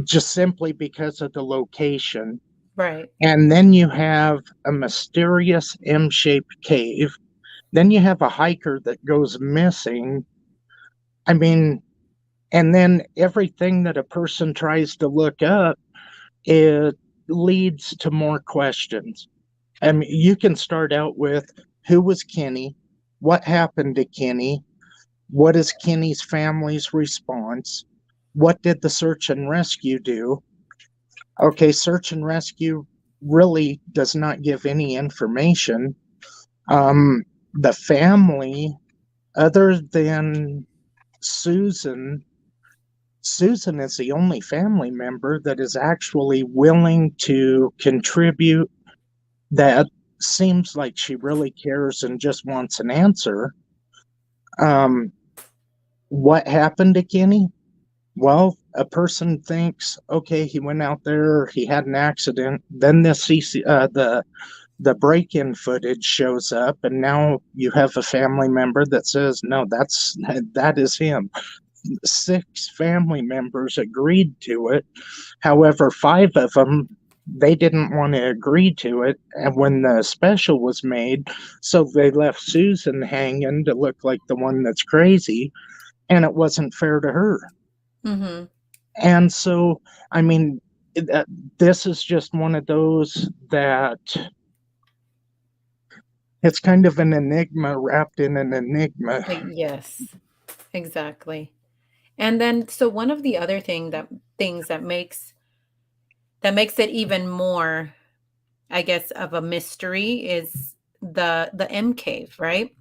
[SPEAKER 3] just simply because of the location.
[SPEAKER 1] Right.
[SPEAKER 3] And then you have a mysterious M-shaped cave. Then you have a hiker that goes missing. I mean, and then everything that a person tries to look up, it leads to more questions. I mean, you can start out with who was Kenny? What happened to Kenny? What is Kenny's family's response? What did the search and rescue do? Okay, search and rescue really does not give any information. The family, other than Susan, Susan is the only family member that is actually willing to contribute, that seems like she really cares and just wants an answer. Um, what happened to Kenny? Well, a person thinks, okay, he went out there, he had an accident. Then the break-in footage shows up, and now you have a family member that says, no, that is him. 6 family members agreed to it. However, 5 of them, they didn't want to agree to it, and when the special was made, so they left Susan hanging to look like the one that's crazy, and it wasn't fair to her.
[SPEAKER 1] Mm-hmm.
[SPEAKER 3] And so, I mean, this is just one of those that it's kind of an enigma wrapped in an enigma.
[SPEAKER 1] Yes, exactly. And then, so one of the other things that makes it even more, I guess, of a mystery is the M cave, right?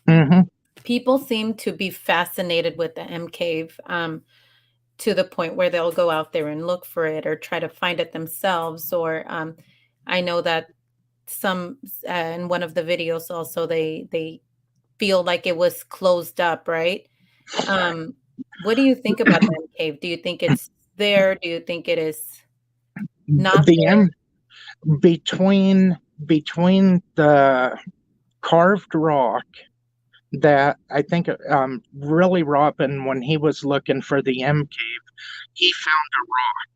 [SPEAKER 3] Hmm.
[SPEAKER 1] People seem to be fascinated with the M cave, to the point where they'll go out there and look for it or try to find it themselves. Or I know that some in one of the videos also they feel like it was closed up, right? Um, what do you think about the M cave? Do you think it's there? Do you think it is not
[SPEAKER 3] The
[SPEAKER 1] there?
[SPEAKER 3] M between the carved rock that I think really Robin, when he was looking for the M cave, he found a rock.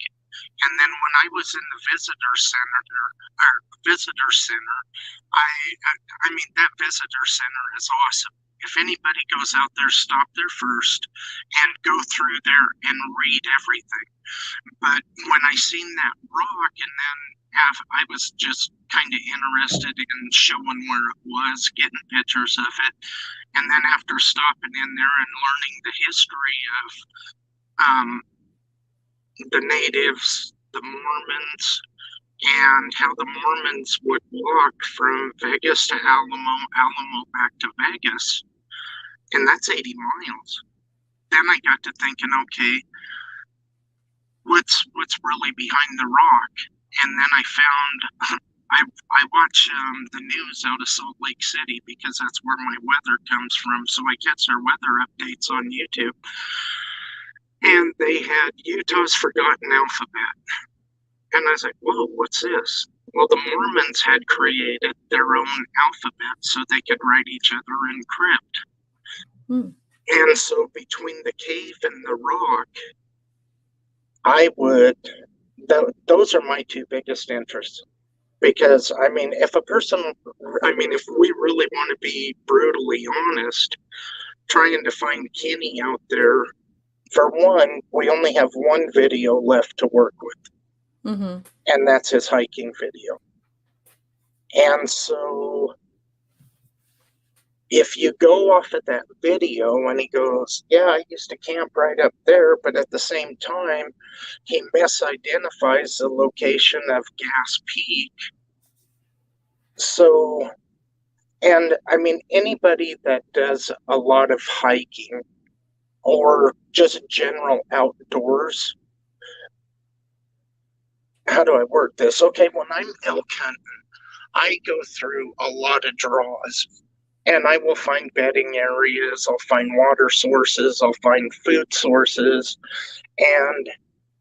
[SPEAKER 3] And then when I was in the visitor center, I I mean that visitor center is awesome. If anybody goes out there, stop there first and go through there and read everything. But when I seen that rock, and then I was just kind of interested in showing where it was, getting pictures of it, and then after stopping in there and learning the history of um, the natives, the Mormons, and how the Mormons would walk from Vegas to Alamo, Alamo back to Vegas, and that's 80 miles. Then I got to thinking, okay, what's really behind the rock? And then I found I watch the news out of Salt Lake City because that's where my weather comes from. So I catch their weather updates on YouTube, and they had Utah's forgotten alphabet. And I was like, whoa, what's this? Well, the Mormons had created their own alphabet so they could write each other in crypt.
[SPEAKER 1] Hmm.
[SPEAKER 3] And so between the cave and the rock, I would, those are my 2 biggest interests. Because, I mean, if if we really want to be brutally honest, trying to find Kenny out there, for one, we only have one video left to work with,
[SPEAKER 1] Mm-hmm.
[SPEAKER 3] and that's his hiking video. And so, if you go off of that video and he goes, yeah, I used to camp right up there, but at the same time, he misidentifies the location of Gas Peak. So, and I mean, anybody that does a lot of hiking or just general outdoors, how do I work this? Okay, when I'm elk hunting, I go through a lot of draws, and I will find bedding areas, I'll find water sources, I'll find food sources, and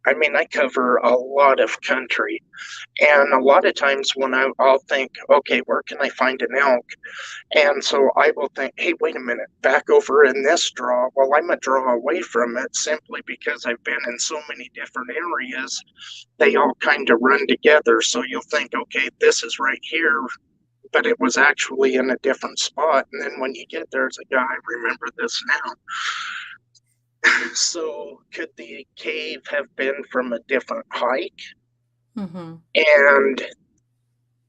[SPEAKER 3] I mean, I cover a lot of country, and a lot of times when I'll think, okay, where can I find an elk? And so I will think, hey, wait a minute, back over in this draw. Well, I'm a draw away from it simply because I've been in so many different areas. They all kind of run together. So you'll think, okay, this is right here, but it was actually in a different spot. And then when you get there, it's like, yeah, I remember this now. So could the cave have been from a different hike?
[SPEAKER 1] Mm-hmm.
[SPEAKER 3] And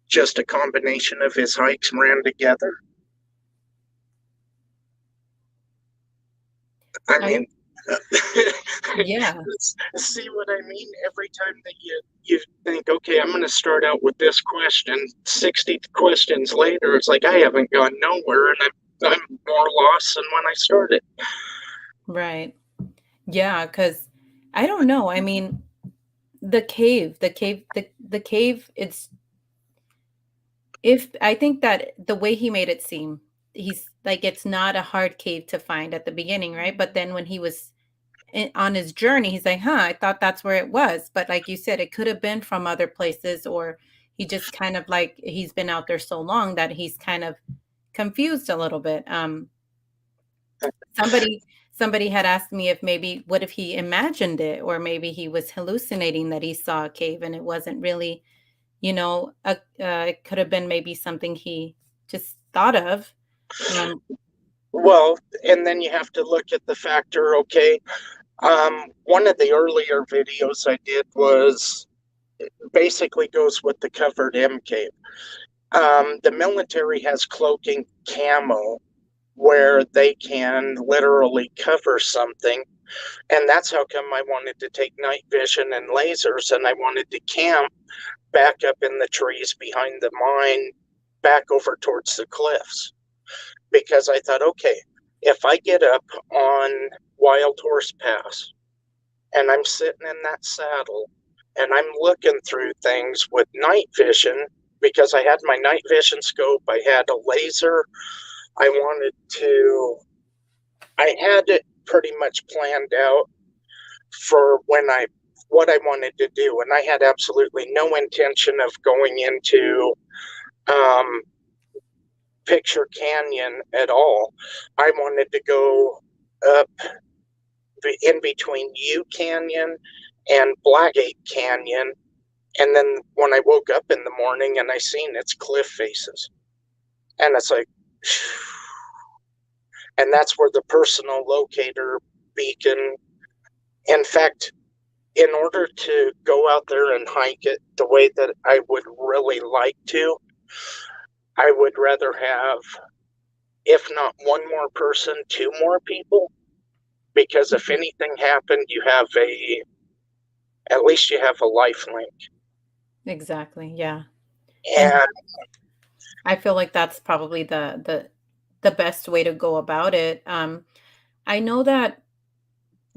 [SPEAKER 3] just a combination of his hikes ran together? I
[SPEAKER 1] I
[SPEAKER 3] mean,
[SPEAKER 1] Yeah.
[SPEAKER 3] see what I mean? Every time that you think, okay, I'm going to start out with this question, 60 questions later, it's like I haven't gone nowhere, and I'm more lost than when I started.
[SPEAKER 1] Right. Yeah, because I don't know. I mean, the cave, it's if I think that the way he made it seem, he's like it's not a hard cave to find at the beginning, right? But then when he was on his journey, he's like, huh, I thought that's where it was. But like you said, it could have been from other places, or he just kind of like he's been out there so long that he's kind of confused a little bit. Somebody had asked me if maybe what if he imagined it, or maybe he was hallucinating that he saw a cave and it wasn't really, it could have been maybe something he just thought of. Um,
[SPEAKER 3] Well, and then you have to look at the factor, okay, one of the earlier videos I did was basically goes with the covered M cave. The military has cloaking camo where they can literally cover something. And that's how come I wanted to take night vision and lasers, and I wanted to camp back up in the trees behind the mine, back over towards the cliffs. Because I thought, okay, if I get up on Wild Horse Pass and I'm sitting in that saddle and I'm looking through things with night vision, because I had my night vision scope, I had a laser, I had it pretty much planned out for what I wanted to do, and I had absolutely no intention of going into um, Picture Canyon at all. I wanted to go up in between U Canyon and Blackgate Canyon, and then when I woke up in the morning and I seen its cliff faces, and it's like, and that's where the personal locator beacon. In fact, in order to go out there and hike it the way that I would really like to, I would rather have, if not one more person, two more people. Because if anything happened, at least you have a life link.
[SPEAKER 1] exactly. Yeah. And
[SPEAKER 3] And
[SPEAKER 1] I feel like that's probably the best way to go about it. I know that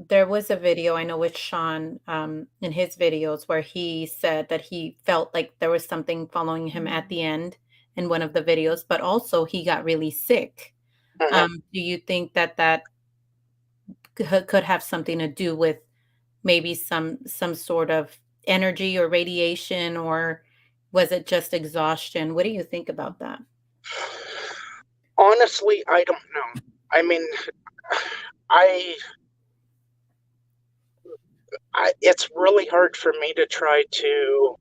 [SPEAKER 1] there was a video I know with Sean in his videos where he said that he felt like there was something following him at the end in one of the videos, but also he got really sick.
[SPEAKER 3] mhm.
[SPEAKER 1] Do you think that that could have something to do with maybe some sort of energy or radiation, or was it just exhaustion? What do you think about that?
[SPEAKER 3] Honestly, I don't know. I mean, I, it's really hard for me to try to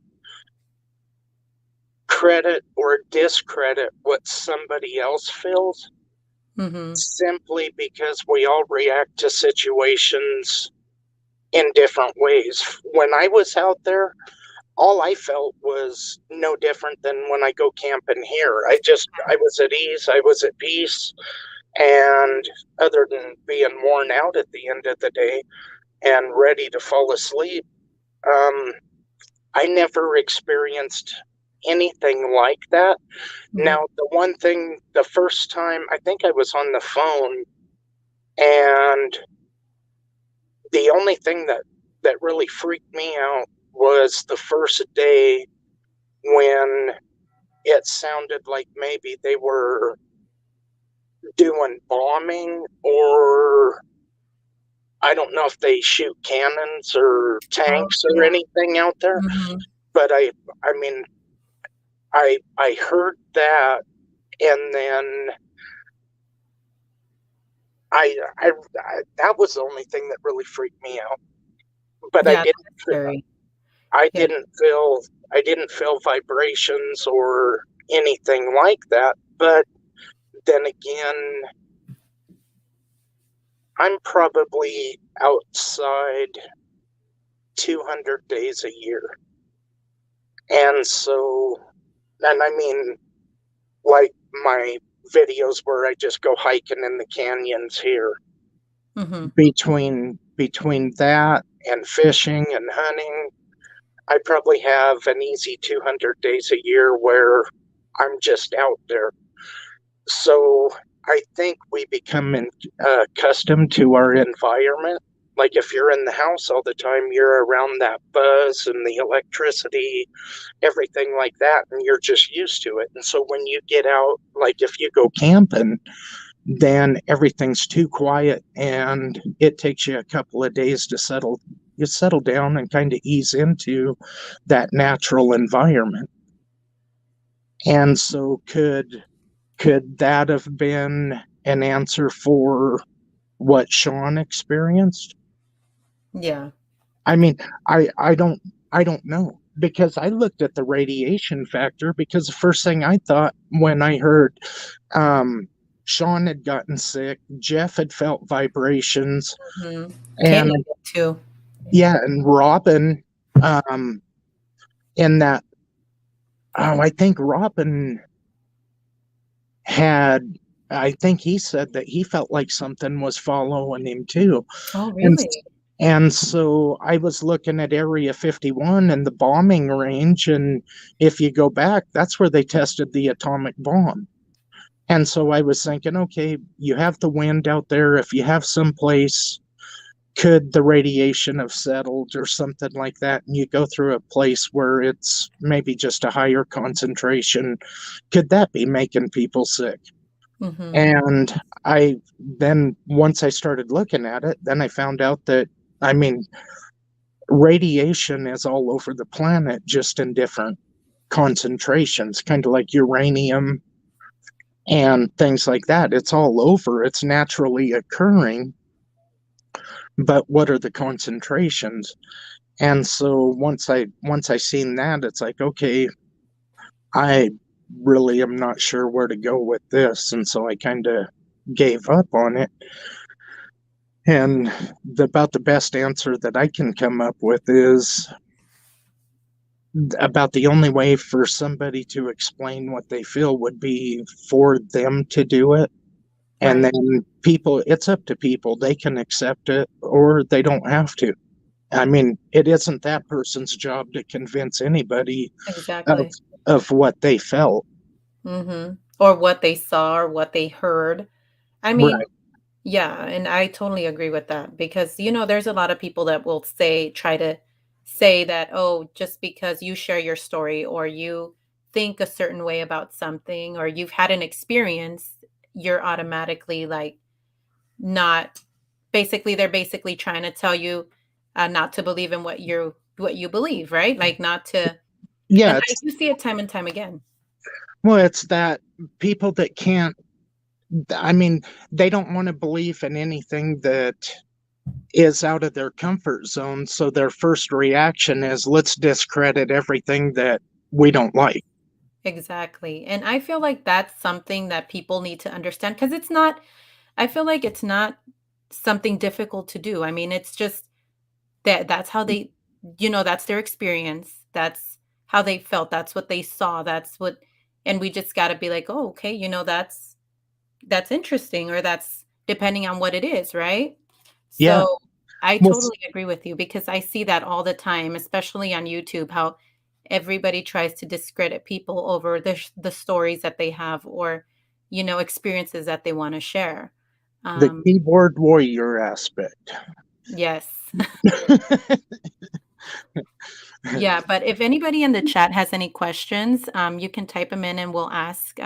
[SPEAKER 3] credit or discredit what somebody else feels,
[SPEAKER 1] Mhm.
[SPEAKER 3] simply because we all react to situations in different ways. When I was out there, all I felt was no different than when I go camping here. I was at ease, I was at peace, and other than being worn out at the end of the day and ready to fall asleep, um, I never experienced anything like that.
[SPEAKER 1] Mhm.
[SPEAKER 3] Now, the one thing, the first time, I think I was on the phone, and the only thing that really freaked me out was the first day when it sounded like maybe they were doing bombing, or I don't know if they shoot cannons or
[SPEAKER 1] Oh,
[SPEAKER 3] tanks or
[SPEAKER 1] yeah.
[SPEAKER 3] anything out there,
[SPEAKER 1] Mhm.
[SPEAKER 3] but I mean, I heard that, and then that was the only thing that really freaked me out. But
[SPEAKER 1] Yeah, that's scary.
[SPEAKER 3] I
[SPEAKER 1] Yeah.
[SPEAKER 3] didn't feel I didn't feel vibrations or anything like that. But then again, I'm probably outside 200 days a year. And so, and I mean, like my videos where I just go hiking in the canyons here,
[SPEAKER 1] Mhm.
[SPEAKER 3] between that and fishing and hunting, I probably have an easy 200 days a year where I'm just out there. So I think we become accustomed to our environment. Like if you're in the house all the time, you're around that buzz and the electricity, everything like that, and you're just used to it. And so when you get out, like if you go camping, then everything's too quiet and it takes you a couple of days to settle down and kind of ease into that natural environment. And so could that have been an answer for what Sean experienced?
[SPEAKER 1] Yeah.
[SPEAKER 3] I mean, I don't know, because I looked at the radiation factor, because the first thing I thought when I heard um Sean had gotten sick, Jeff had felt vibrations,
[SPEAKER 1] Mhm.
[SPEAKER 3] and
[SPEAKER 1] Tammy did too.
[SPEAKER 3] yeah, and Robin, um in that, I think Robin had, I think he said that he felt like something was following him too.
[SPEAKER 1] Oh,
[SPEAKER 3] And
[SPEAKER 1] really?
[SPEAKER 3] and so I was looking at Area 51 and the bombing range, and if you go back, that's where they tested the atomic bomb. And so I was thinking, okay, you have the wind out there. If you have some place, could the radiation have settled or something like that? And you go through a place where it's maybe just a higher concentration. Could that be making people sick?
[SPEAKER 1] Mhm.
[SPEAKER 3] And I then, once I started looking at it, then I found out that, I mean, radiation is all over the planet, just in different concentrations, kind of like uranium and things like that. It's all over, it's naturally occurring, but what are the concentrations? And so once I seen that, it's like, okay, I really am not sure where to go with this. And so I kind of gave up on it. And about the best answer that I can come up with is about the only way for somebody to explain what they feel would be for them to do it. And
[SPEAKER 1] Right.
[SPEAKER 3] then people, it's up to people. They can accept it or they don't have to. I mean, it isn't that person's job to convince anybody of
[SPEAKER 1] Exactly.
[SPEAKER 3] what they felt.
[SPEAKER 1] Mhm. Or what they saw or what they heard. I mean,
[SPEAKER 3] Right.
[SPEAKER 1] yeah, and I totally agree with that because, there's a lot of people that will try to say that, oh, just because you share your story or you think a certain way about something or you've had an experience, you're automatically like not basically they're basically trying to tell you not to believe in what you believe, right? Like not to, and
[SPEAKER 3] Yeah,
[SPEAKER 1] I do see it time and time again.
[SPEAKER 3] it's that people that can't, I mean, they don't want to believe in anything that is out of their comfort zone. So their first reaction is, let's discredit everything that we don't like.
[SPEAKER 1] Exactly. And I feel like that's something that people need to understand because it's not, I feel like it's not something difficult to do. I mean, it's just that's how that's their experience. That's how they felt. That's what they saw. And we just got to be like, oh, okay, that's interesting, or that's depending on what it is, right?
[SPEAKER 3] Yeah.
[SPEAKER 1] So I
[SPEAKER 3] Well,
[SPEAKER 1] totally agree with you because I see that all the time, especially on YouTube, how everybody tries to discredit people over the stories that they have or, experiences that they want to share.
[SPEAKER 3] the
[SPEAKER 1] Um,
[SPEAKER 3] keyboard warrior aspect.
[SPEAKER 1] yes. Yeah, but if anybody in the chat has any questions, you can type them in and we'll ask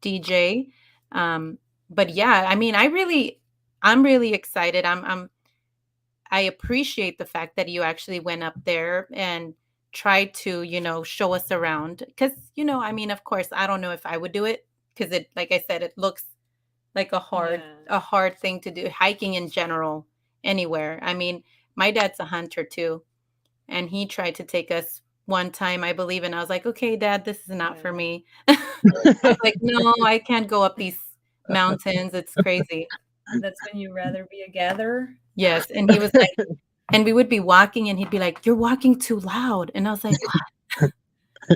[SPEAKER 1] DJ. Um, but yeah, I mean, I'm really excited. I'm I appreciate the fact that you actually went up there and tried to, show us around. Because, I mean, of course, I don't know if I would do it because it, like I said, it looks like a hard thing to do. Hiking in general, anywhere. I mean, my dad's a hunter too, and he tried to take us one time, I believe, and I was like, okay, Dad, this is not for me. I was like, no, I can't go up these mountains. It's crazy.
[SPEAKER 2] That's when you rather be a gatherer?
[SPEAKER 1] Yes. And he was like, and we would be walking and he'd be like, you're walking too loud. And I was like, what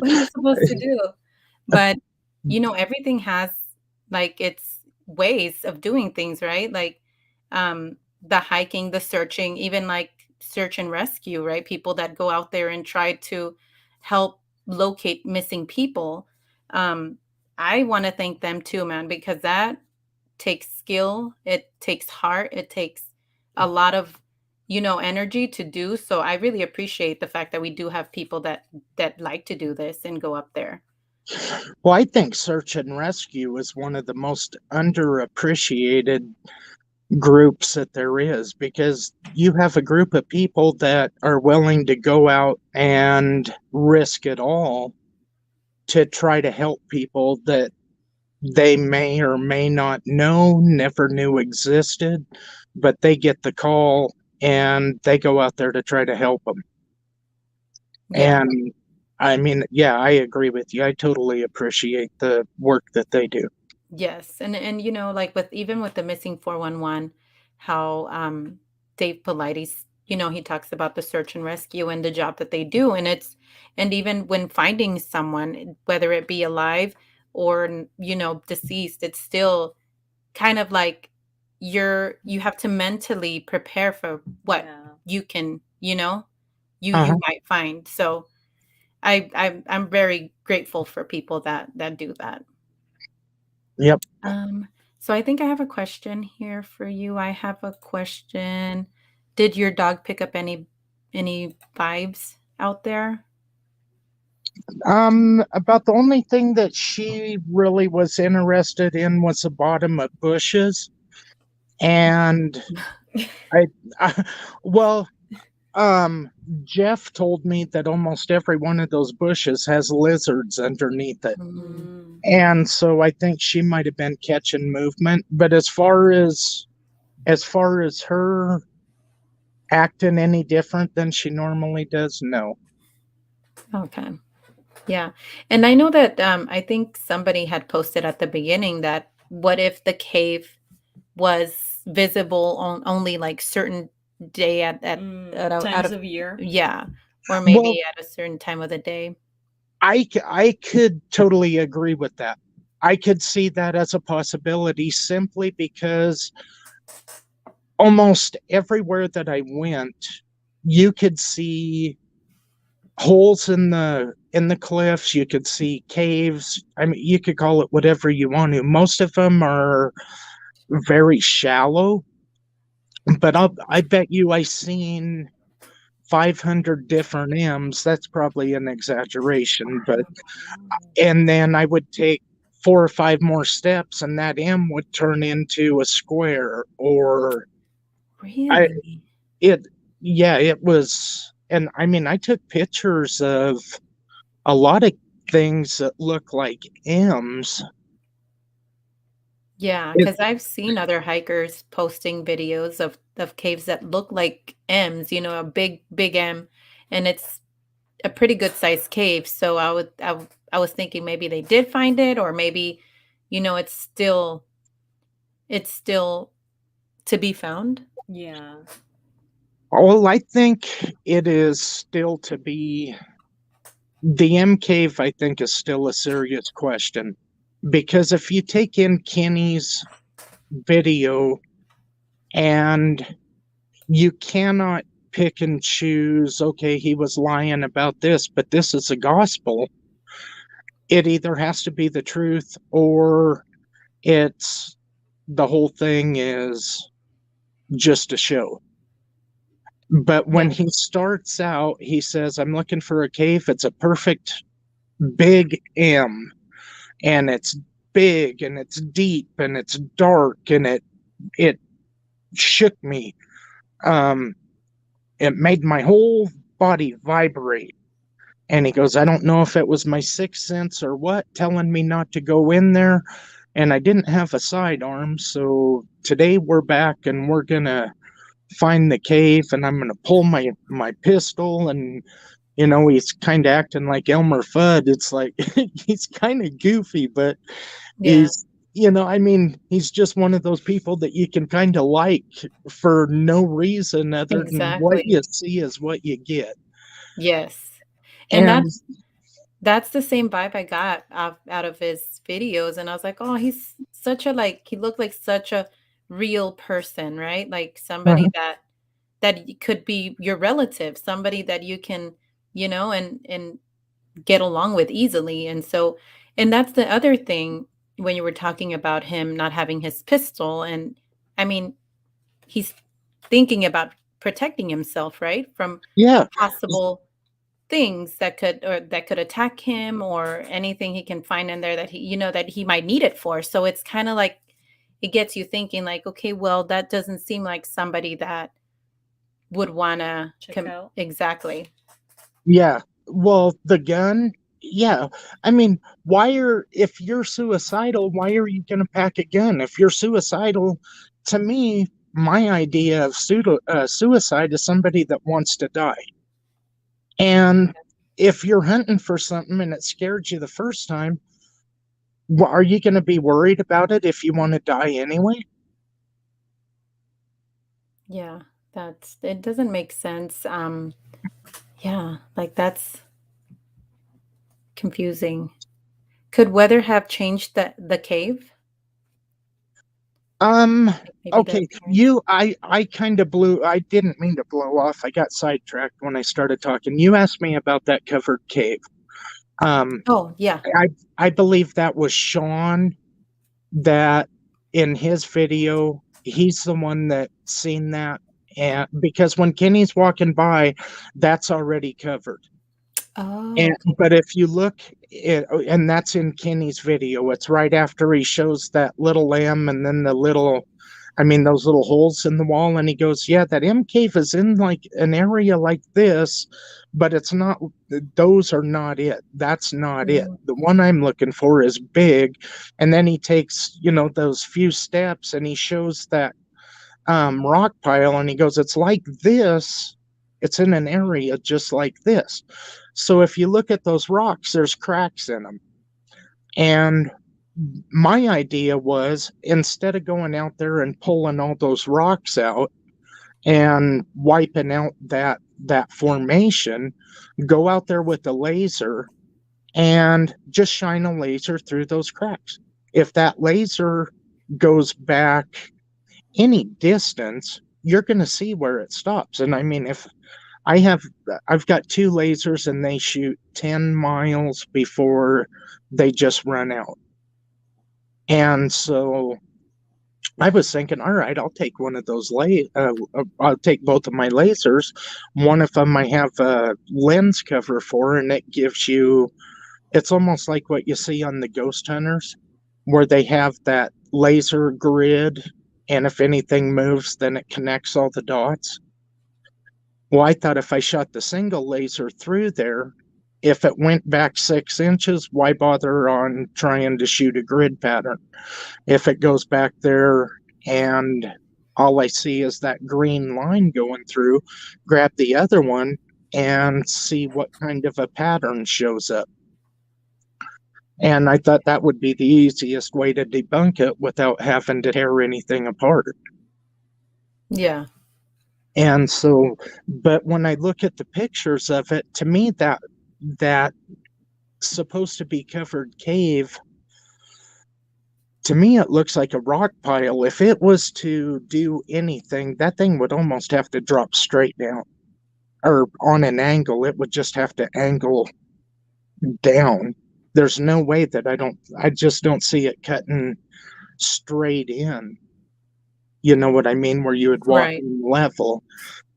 [SPEAKER 1] am I supposed to do? But, everything has like its ways of doing things, right? Like the hiking, the searching, even like search and rescue, right? People that go out there and try to help locate missing people. Um, I want to thank them too, man, because that takes skill, it takes heart, it takes a lot of energy to do. So I really appreciate the fact that we do have people that like to do this and go up there.
[SPEAKER 3] Well, I think search and rescue is one of the most underappreciated groups that there is, because you have a group of people that are willing to go out and risk it all to try to help people that they may or may not know, never knew existed, but they get the call and they go out there to try to help them.
[SPEAKER 1] Yeah.
[SPEAKER 3] And I mean, yeah, I agree with you. I totally appreciate the work that they do.
[SPEAKER 1] Yes. And like with the missing 411, how Dave Paulides, he talks about the search and rescue and the job that they do. And even when finding someone, whether it be alive or deceased, it's still kind of like you have to mentally prepare for what you can, you might find. So I'm very grateful for people that do that.
[SPEAKER 3] Yep.
[SPEAKER 1] So I think I have a question here for you. I have a question. Did your dog pick up any vibes out there?
[SPEAKER 3] About the only thing that she really was interested in was the bottom of bushes. And I, I well, Jeff told me that almost every one of those bushes has lizards underneath it.
[SPEAKER 1] Mm.
[SPEAKER 3] And so I think she might have been catching movement. But as far as her acting any different than she normally does, no.
[SPEAKER 1] Okay. Yeah. And I know that I think somebody had posted at the beginning that what if the cave was visible on only like certain day at
[SPEAKER 2] times
[SPEAKER 1] a
[SPEAKER 2] of year.
[SPEAKER 1] yeah, or
[SPEAKER 3] Well,
[SPEAKER 1] maybe at a certain time of the day.
[SPEAKER 3] I could totally agree with that. I could see that as a possibility simply because almost everywhere that I went, you could see holes in the cliffs, you could see caves. I mean, you could call it whatever you want to. Most of them are very shallow, but I bet you I seen 500 different M's. That's probably an exaggeration, but and then I would take 4 or 5 more steps and that M would turn into a square. Or I
[SPEAKER 1] Really?
[SPEAKER 3] it yeah, it was. And I mean, I took pictures of a lot of things that look like M's.
[SPEAKER 1] Yeah,
[SPEAKER 3] It,
[SPEAKER 1] because I've seen other hikers posting videos of caves that look like M's, a big M, and it's a pretty good sized cave. So I was thinking maybe they did find it, or maybe, it's still to be found.
[SPEAKER 2] Yeah.
[SPEAKER 3] well, I think it is still to be. The M cave, I think, is still a serious question, because if you take in Kenny's video, and you cannot pick and choose, okay, he was lying about this, but this is the gospel. It either has to be the truth, or it's the whole thing is just a show. But when
[SPEAKER 1] Yeah.
[SPEAKER 3] he starts out, he says, I'm looking for a cave. It's a perfect big M, and it's big and it's deep and it's dark, and it shook me. Um, it made my whole body vibrate. And he goes, I don't know if it was my sixth sense or what, telling me not to go in there. And I didn't have a sidearm. So today we're back and we're going to find the cave and I'm going to pull my pistol. And, he's kind of acting like Elmer Fudd. It's like he's kind of goofy, but
[SPEAKER 1] Yeah,
[SPEAKER 3] he's, he's just one of those people that you can kind of like for no reason other than what
[SPEAKER 1] exactly.
[SPEAKER 3] you see is what you get.
[SPEAKER 1] Yes. And
[SPEAKER 3] And
[SPEAKER 1] that's the same vibe I got out of his videos, and I was like, "Oh, he's such a he looked like such a real person, right? Like somebody
[SPEAKER 3] uh
[SPEAKER 1] that could be your relative, somebody that you can, and get along with easily." And so, and that's the other thing when you were talking about him not having his pistol, and I mean, he's thinking about protecting himself, right? From
[SPEAKER 3] yeah,
[SPEAKER 1] possible things that could attack him or anything he can find in there that he might need it for. So it's kind of like it gets you thinking like, okay, well, that doesn't seem like somebody that would want to
[SPEAKER 2] Check out.
[SPEAKER 1] exactly.
[SPEAKER 3] yeah. Well, the gun, yeah. I mean, if you're suicidal, why are you going to pack a gun? If you're suicidal, to me, my idea of suicide is somebody that wants to die. And if you're hunting for something and it scared you the first time, are you going to be worried about it if you want to die anyway?
[SPEAKER 1] Yeah, that's it doesn't make sense. Yeah, like that's confusing. Could weather have changed the cave?
[SPEAKER 3] Um,
[SPEAKER 1] Maybe the
[SPEAKER 3] okay,
[SPEAKER 1] appearance.
[SPEAKER 3] I kind of I didn't mean to blow off. I got sidetracked when I started talking. You asked me about that covered cave. Um,
[SPEAKER 1] Oh, yeah.
[SPEAKER 3] I I believe that was Sean that in his video, he's the one that seen that. And because when Kenny's walking by, that's already covered.
[SPEAKER 1] Oh,
[SPEAKER 3] And
[SPEAKER 1] okay.
[SPEAKER 3] but if you look and that's in Kenny's video, it's right after he shows that little lamb and then those little holes in the wall, and he goes, "Yeah, that M cave is in like an area like this, but it's not. Those are not it. That's not it.
[SPEAKER 1] Mm.
[SPEAKER 3] The one I'm looking for is big." And then he takes, those few steps, and he shows that rock pile, and he goes, "It's like this. It's in an area just like this." So if you look at those rocks, there's cracks in them. And my idea was instead of going out there and pulling all those rocks out and wiping out that formation, go out there with a laser and just shine a laser through those cracks. If that laser goes back any distance, you're going to see where it stops. And I mean, if I have, I've got two lasers and they shoot 10 miles before they just run out. And so I was thinking, all right, I'll take one of those I'll take both of my lasers. One of them I have a lens cover for, and it gives you, it's almost like what you see on the Ghost Hunters, where they have that laser grid, and if anything moves, then it connects all the dots. Well, I thought if I shot the single laser through there, if it went back 6 inches, why bother on trying to shoot a grid pattern? If it goes back there and all I see is that green line going through, grab the other one and see what kind of a pattern shows up. And I thought that would be the easiest way to debunk it without having to tear anything apart.
[SPEAKER 1] Yeah.
[SPEAKER 3] And so, but when I look at the pictures of it, to me, that supposed to be covered cave, to me, it looks like a rock pile. If it was to do anything, that thing would almost have to drop straight down or on an angle. It would just have to angle down. There's no way that I just don't see it cutting straight in. You know what I mean? Where you would walk
[SPEAKER 1] Right.
[SPEAKER 3] in level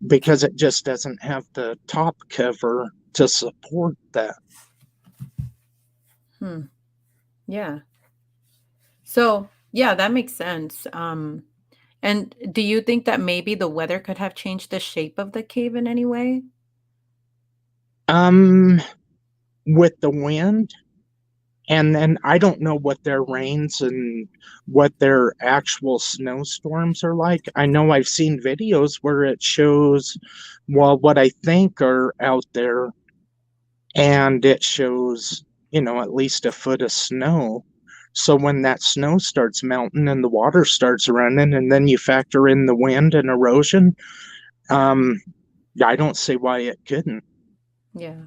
[SPEAKER 3] because it just doesn't have the top cover to support that.
[SPEAKER 1] Hmm. Yeah. So, yeah, that makes sense. And do you think that maybe the weather could have changed the shape of the cave in any way?
[SPEAKER 3] Um, with the wind, and then I don't know what their rains and what their actual snowstorms are like. I know I've seen videos where it shows, well, what I think are out there, and it shows, at least a foot of snow. So when that snow starts melting and the water starts running, and then you factor in the wind and erosion, um, I don't see why it couldn't.
[SPEAKER 1] Yeah.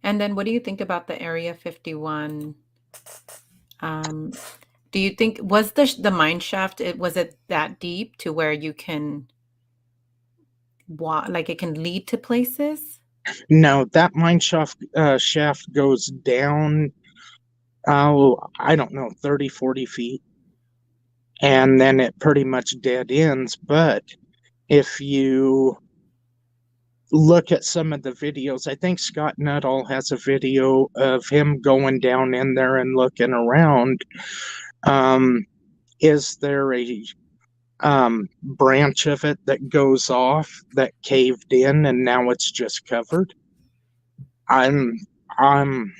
[SPEAKER 1] And then what do you think about the Area 51? Um, do you think was the mine shaft, was it that deep to where you can walk, like it can lead to places?
[SPEAKER 3] No, that mine shaft goes down, oh, I don't know, 30, 40 feet, and then it pretty much dead ends. But if you look at some of the videos, I think Scott Nuttall has a video of him going down in there and looking around. Um, is there a branch of it that goes off that caved in and now it's just covered? I'm I'm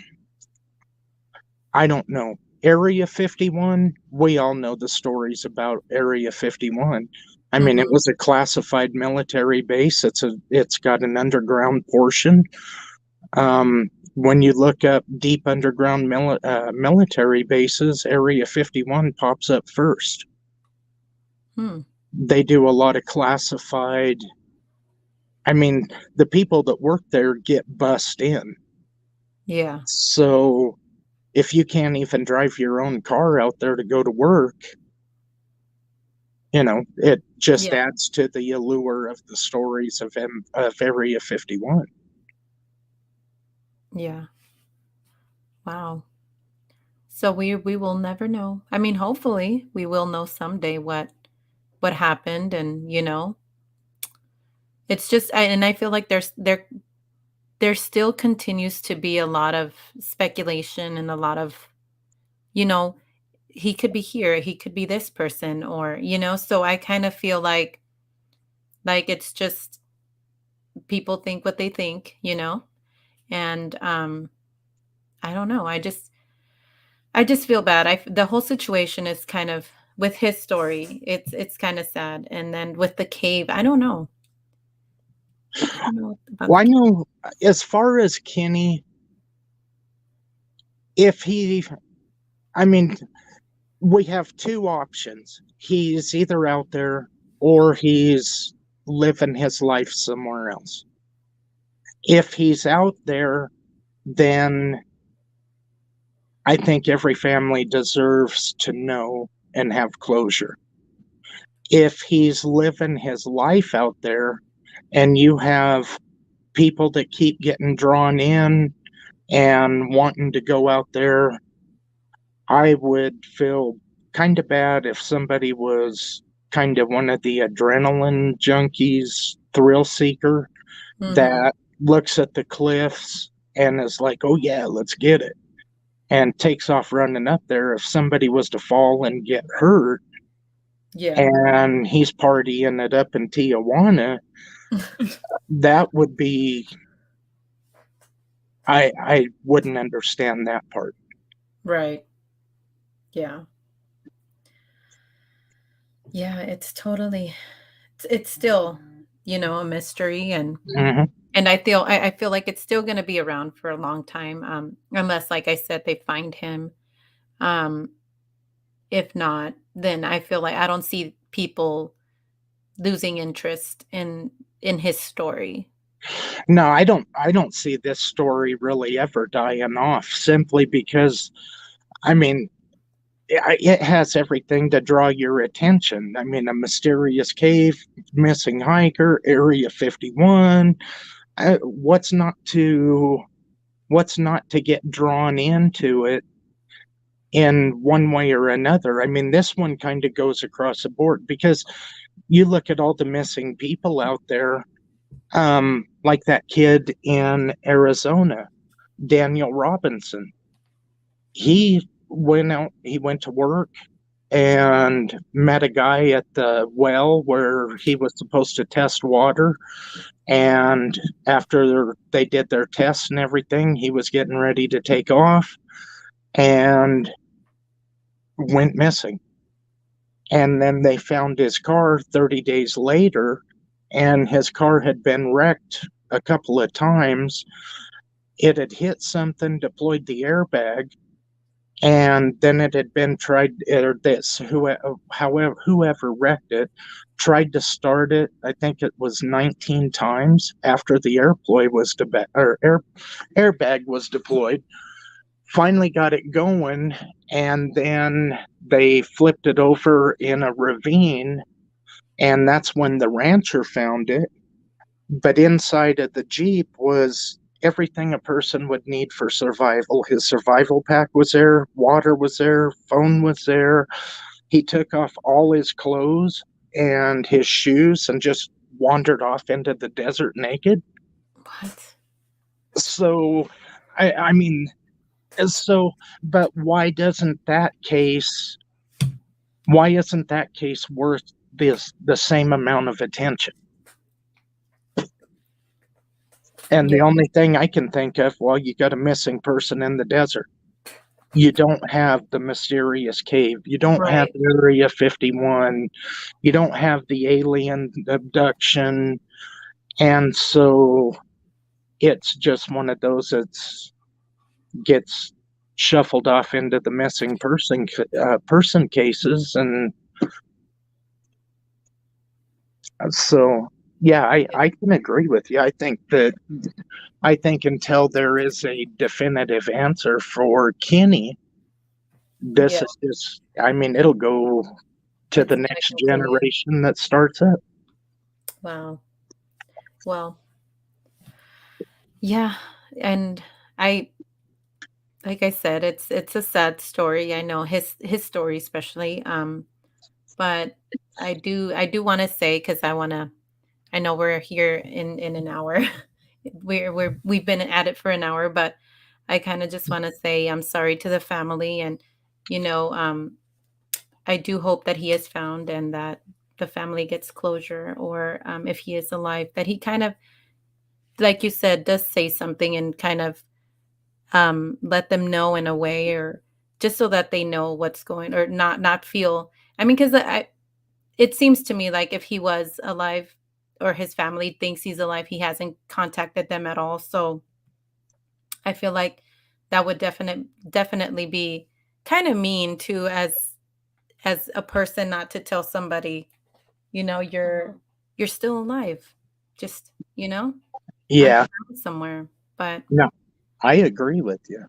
[SPEAKER 3] I don't know. Area 51, we all know the stories about Area 51. I mean, it
[SPEAKER 1] Mhm.
[SPEAKER 3] was a classified military base. It's got an underground portion. When you look up deep underground military bases, Area 51 pops up first.
[SPEAKER 1] Hmm.
[SPEAKER 3] They do a lot of classified. I mean, the people that work there get bussed in.
[SPEAKER 1] Yeah.
[SPEAKER 3] So if you can't even drive your own car out there to go to work, it just
[SPEAKER 1] Yeah.
[SPEAKER 3] adds to the allure of the stories of Area 51.
[SPEAKER 1] Yeah. Wow. So we will never know. I mean, hopefully we will know someday what happened, and it's just and I feel like there still continues to be a lot of speculation and a lot of, you know, he could be here, he could be this person, or so I kind of feel like it's just people think what they think, and I don't know. I just feel bad. The whole situation is kind of, with his story, it's kind of sad. And then with the cave, I don't know. I don't know about
[SPEAKER 3] Well,
[SPEAKER 1] the
[SPEAKER 3] I
[SPEAKER 1] cave.
[SPEAKER 3] know as far as Kenny, if he, I mean, we have two options. He's either out there or he's living his life somewhere else. If he's out there, then I think every family deserves to know and have closure. If he's living his life out there and you have people that keep getting drawn in and wanting to go out there, I would feel kind of bad if somebody was kind of one of the adrenaline junkies, thrill seeker
[SPEAKER 1] Hmm.
[SPEAKER 3] that looks at the cliffs and is like, oh, yeah, let's get it, and takes off running up there. If somebody was to fall and get hurt
[SPEAKER 1] Yeah.
[SPEAKER 3] and he's partying it up in Tijuana, that would be, I wouldn't understand that part.
[SPEAKER 1] Right. Yeah. Yeah. It's still, a mystery,
[SPEAKER 3] Hmm.
[SPEAKER 1] and I feel like it's still going to be around for a long time, unless, like I said, they find him. Um, if not, then I feel like I don't see people losing interest in his story.
[SPEAKER 3] No, I don't see this story really ever dying off, simply because, I mean, it has everything to draw your attention. I mean, a mysterious cave, missing hiker, Area 51. What's not to get drawn into it in one way or another? I mean, this one kind of goes across the board because you look at all the missing people out there, like that kid in Arizona, Daniel Robinson. He went to work, and met a guy at the well where he was supposed to test water. And after they did their tests and everything, he was getting ready to take off and went missing. And then they found his car 30 days later, and his car had been wrecked a couple of times. It had hit something, deployed the airbag, and then it had been tried, or whoever wrecked it tried to start it. I think it was 19 times after the airbag was deployed. Finally got it going, and then they flipped it over in a ravine, and that's when the rancher found it. But inside of the Jeep was everything a person would need for survival. His survival pack was there, water was there, phone was there. He took off all his clothes and his shoes and just wandered off into the desert naked.
[SPEAKER 1] What?
[SPEAKER 3] So, I mean, but why isn't that case worth the same amount of attention? And the only thing I can think of, well, you got a missing person in the desert. You don't have the mysterious cave. You don't have Area 51. You don't have the alien abduction. And so it's just one of those that gets shuffled off into the missing person cases. And so, yeah, I can agree with you. I think until there is a definitive answer for Kenny, this is just, I mean, it'll go to the next generation that starts it.
[SPEAKER 1] Wow. Well, yeah. And like I said, it's a sad story. I know his story especially. But I do want to say, because I know we're here in an hour. We've been at it for an hour, but I kind of just want to say I'm sorry to the family, and you know, I do hope that he is found and that the family gets closure, or if he is alive, that he kind of, like you said, does say something and kind of let them know in a way, or just so that they know what's going, or not feel. I mean, because it seems to me like if he was alive, or his family thinks he's alive, he hasn't contacted them at all. So I feel like that would definitely be kind of mean too, as a person, not to tell somebody, you're still alive. Just,
[SPEAKER 3] Yeah.
[SPEAKER 1] somewhere. But
[SPEAKER 3] no, I agree with you.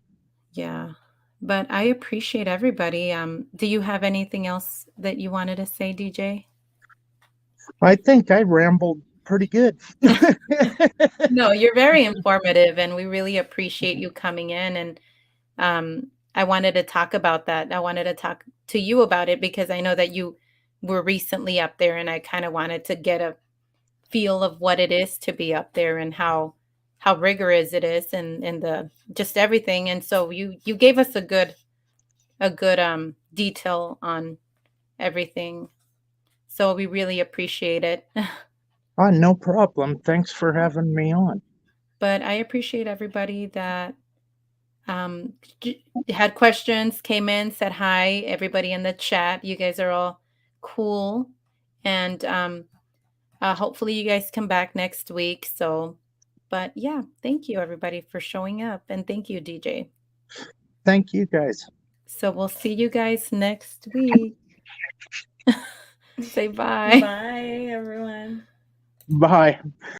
[SPEAKER 1] Yeah. But I appreciate everybody. Do you have anything else that you wanted to say, DJ?
[SPEAKER 3] I think I rambled pretty good.
[SPEAKER 1] No, you're very informative, and we really appreciate you coming in. And I wanted to talk about that. I wanted to talk to you about it because I know that you were recently up there, and I kind of wanted to get a feel of what it is to be up there and how rigorous it is, and the just everything. And so you gave us a good detail on everything. So we really appreciate it.
[SPEAKER 3] Oh, no problem. Thanks for having me on.
[SPEAKER 1] But I appreciate everybody that had questions, came in, said hi, everybody in the chat. You guys are all cool. And hopefully you guys come back next week. So, but yeah, thank you everybody for showing up. And thank you, DJ.
[SPEAKER 3] Thank you guys.
[SPEAKER 1] So we'll see you guys next week. Say bye.
[SPEAKER 2] Bye, everyone.
[SPEAKER 3] Bye.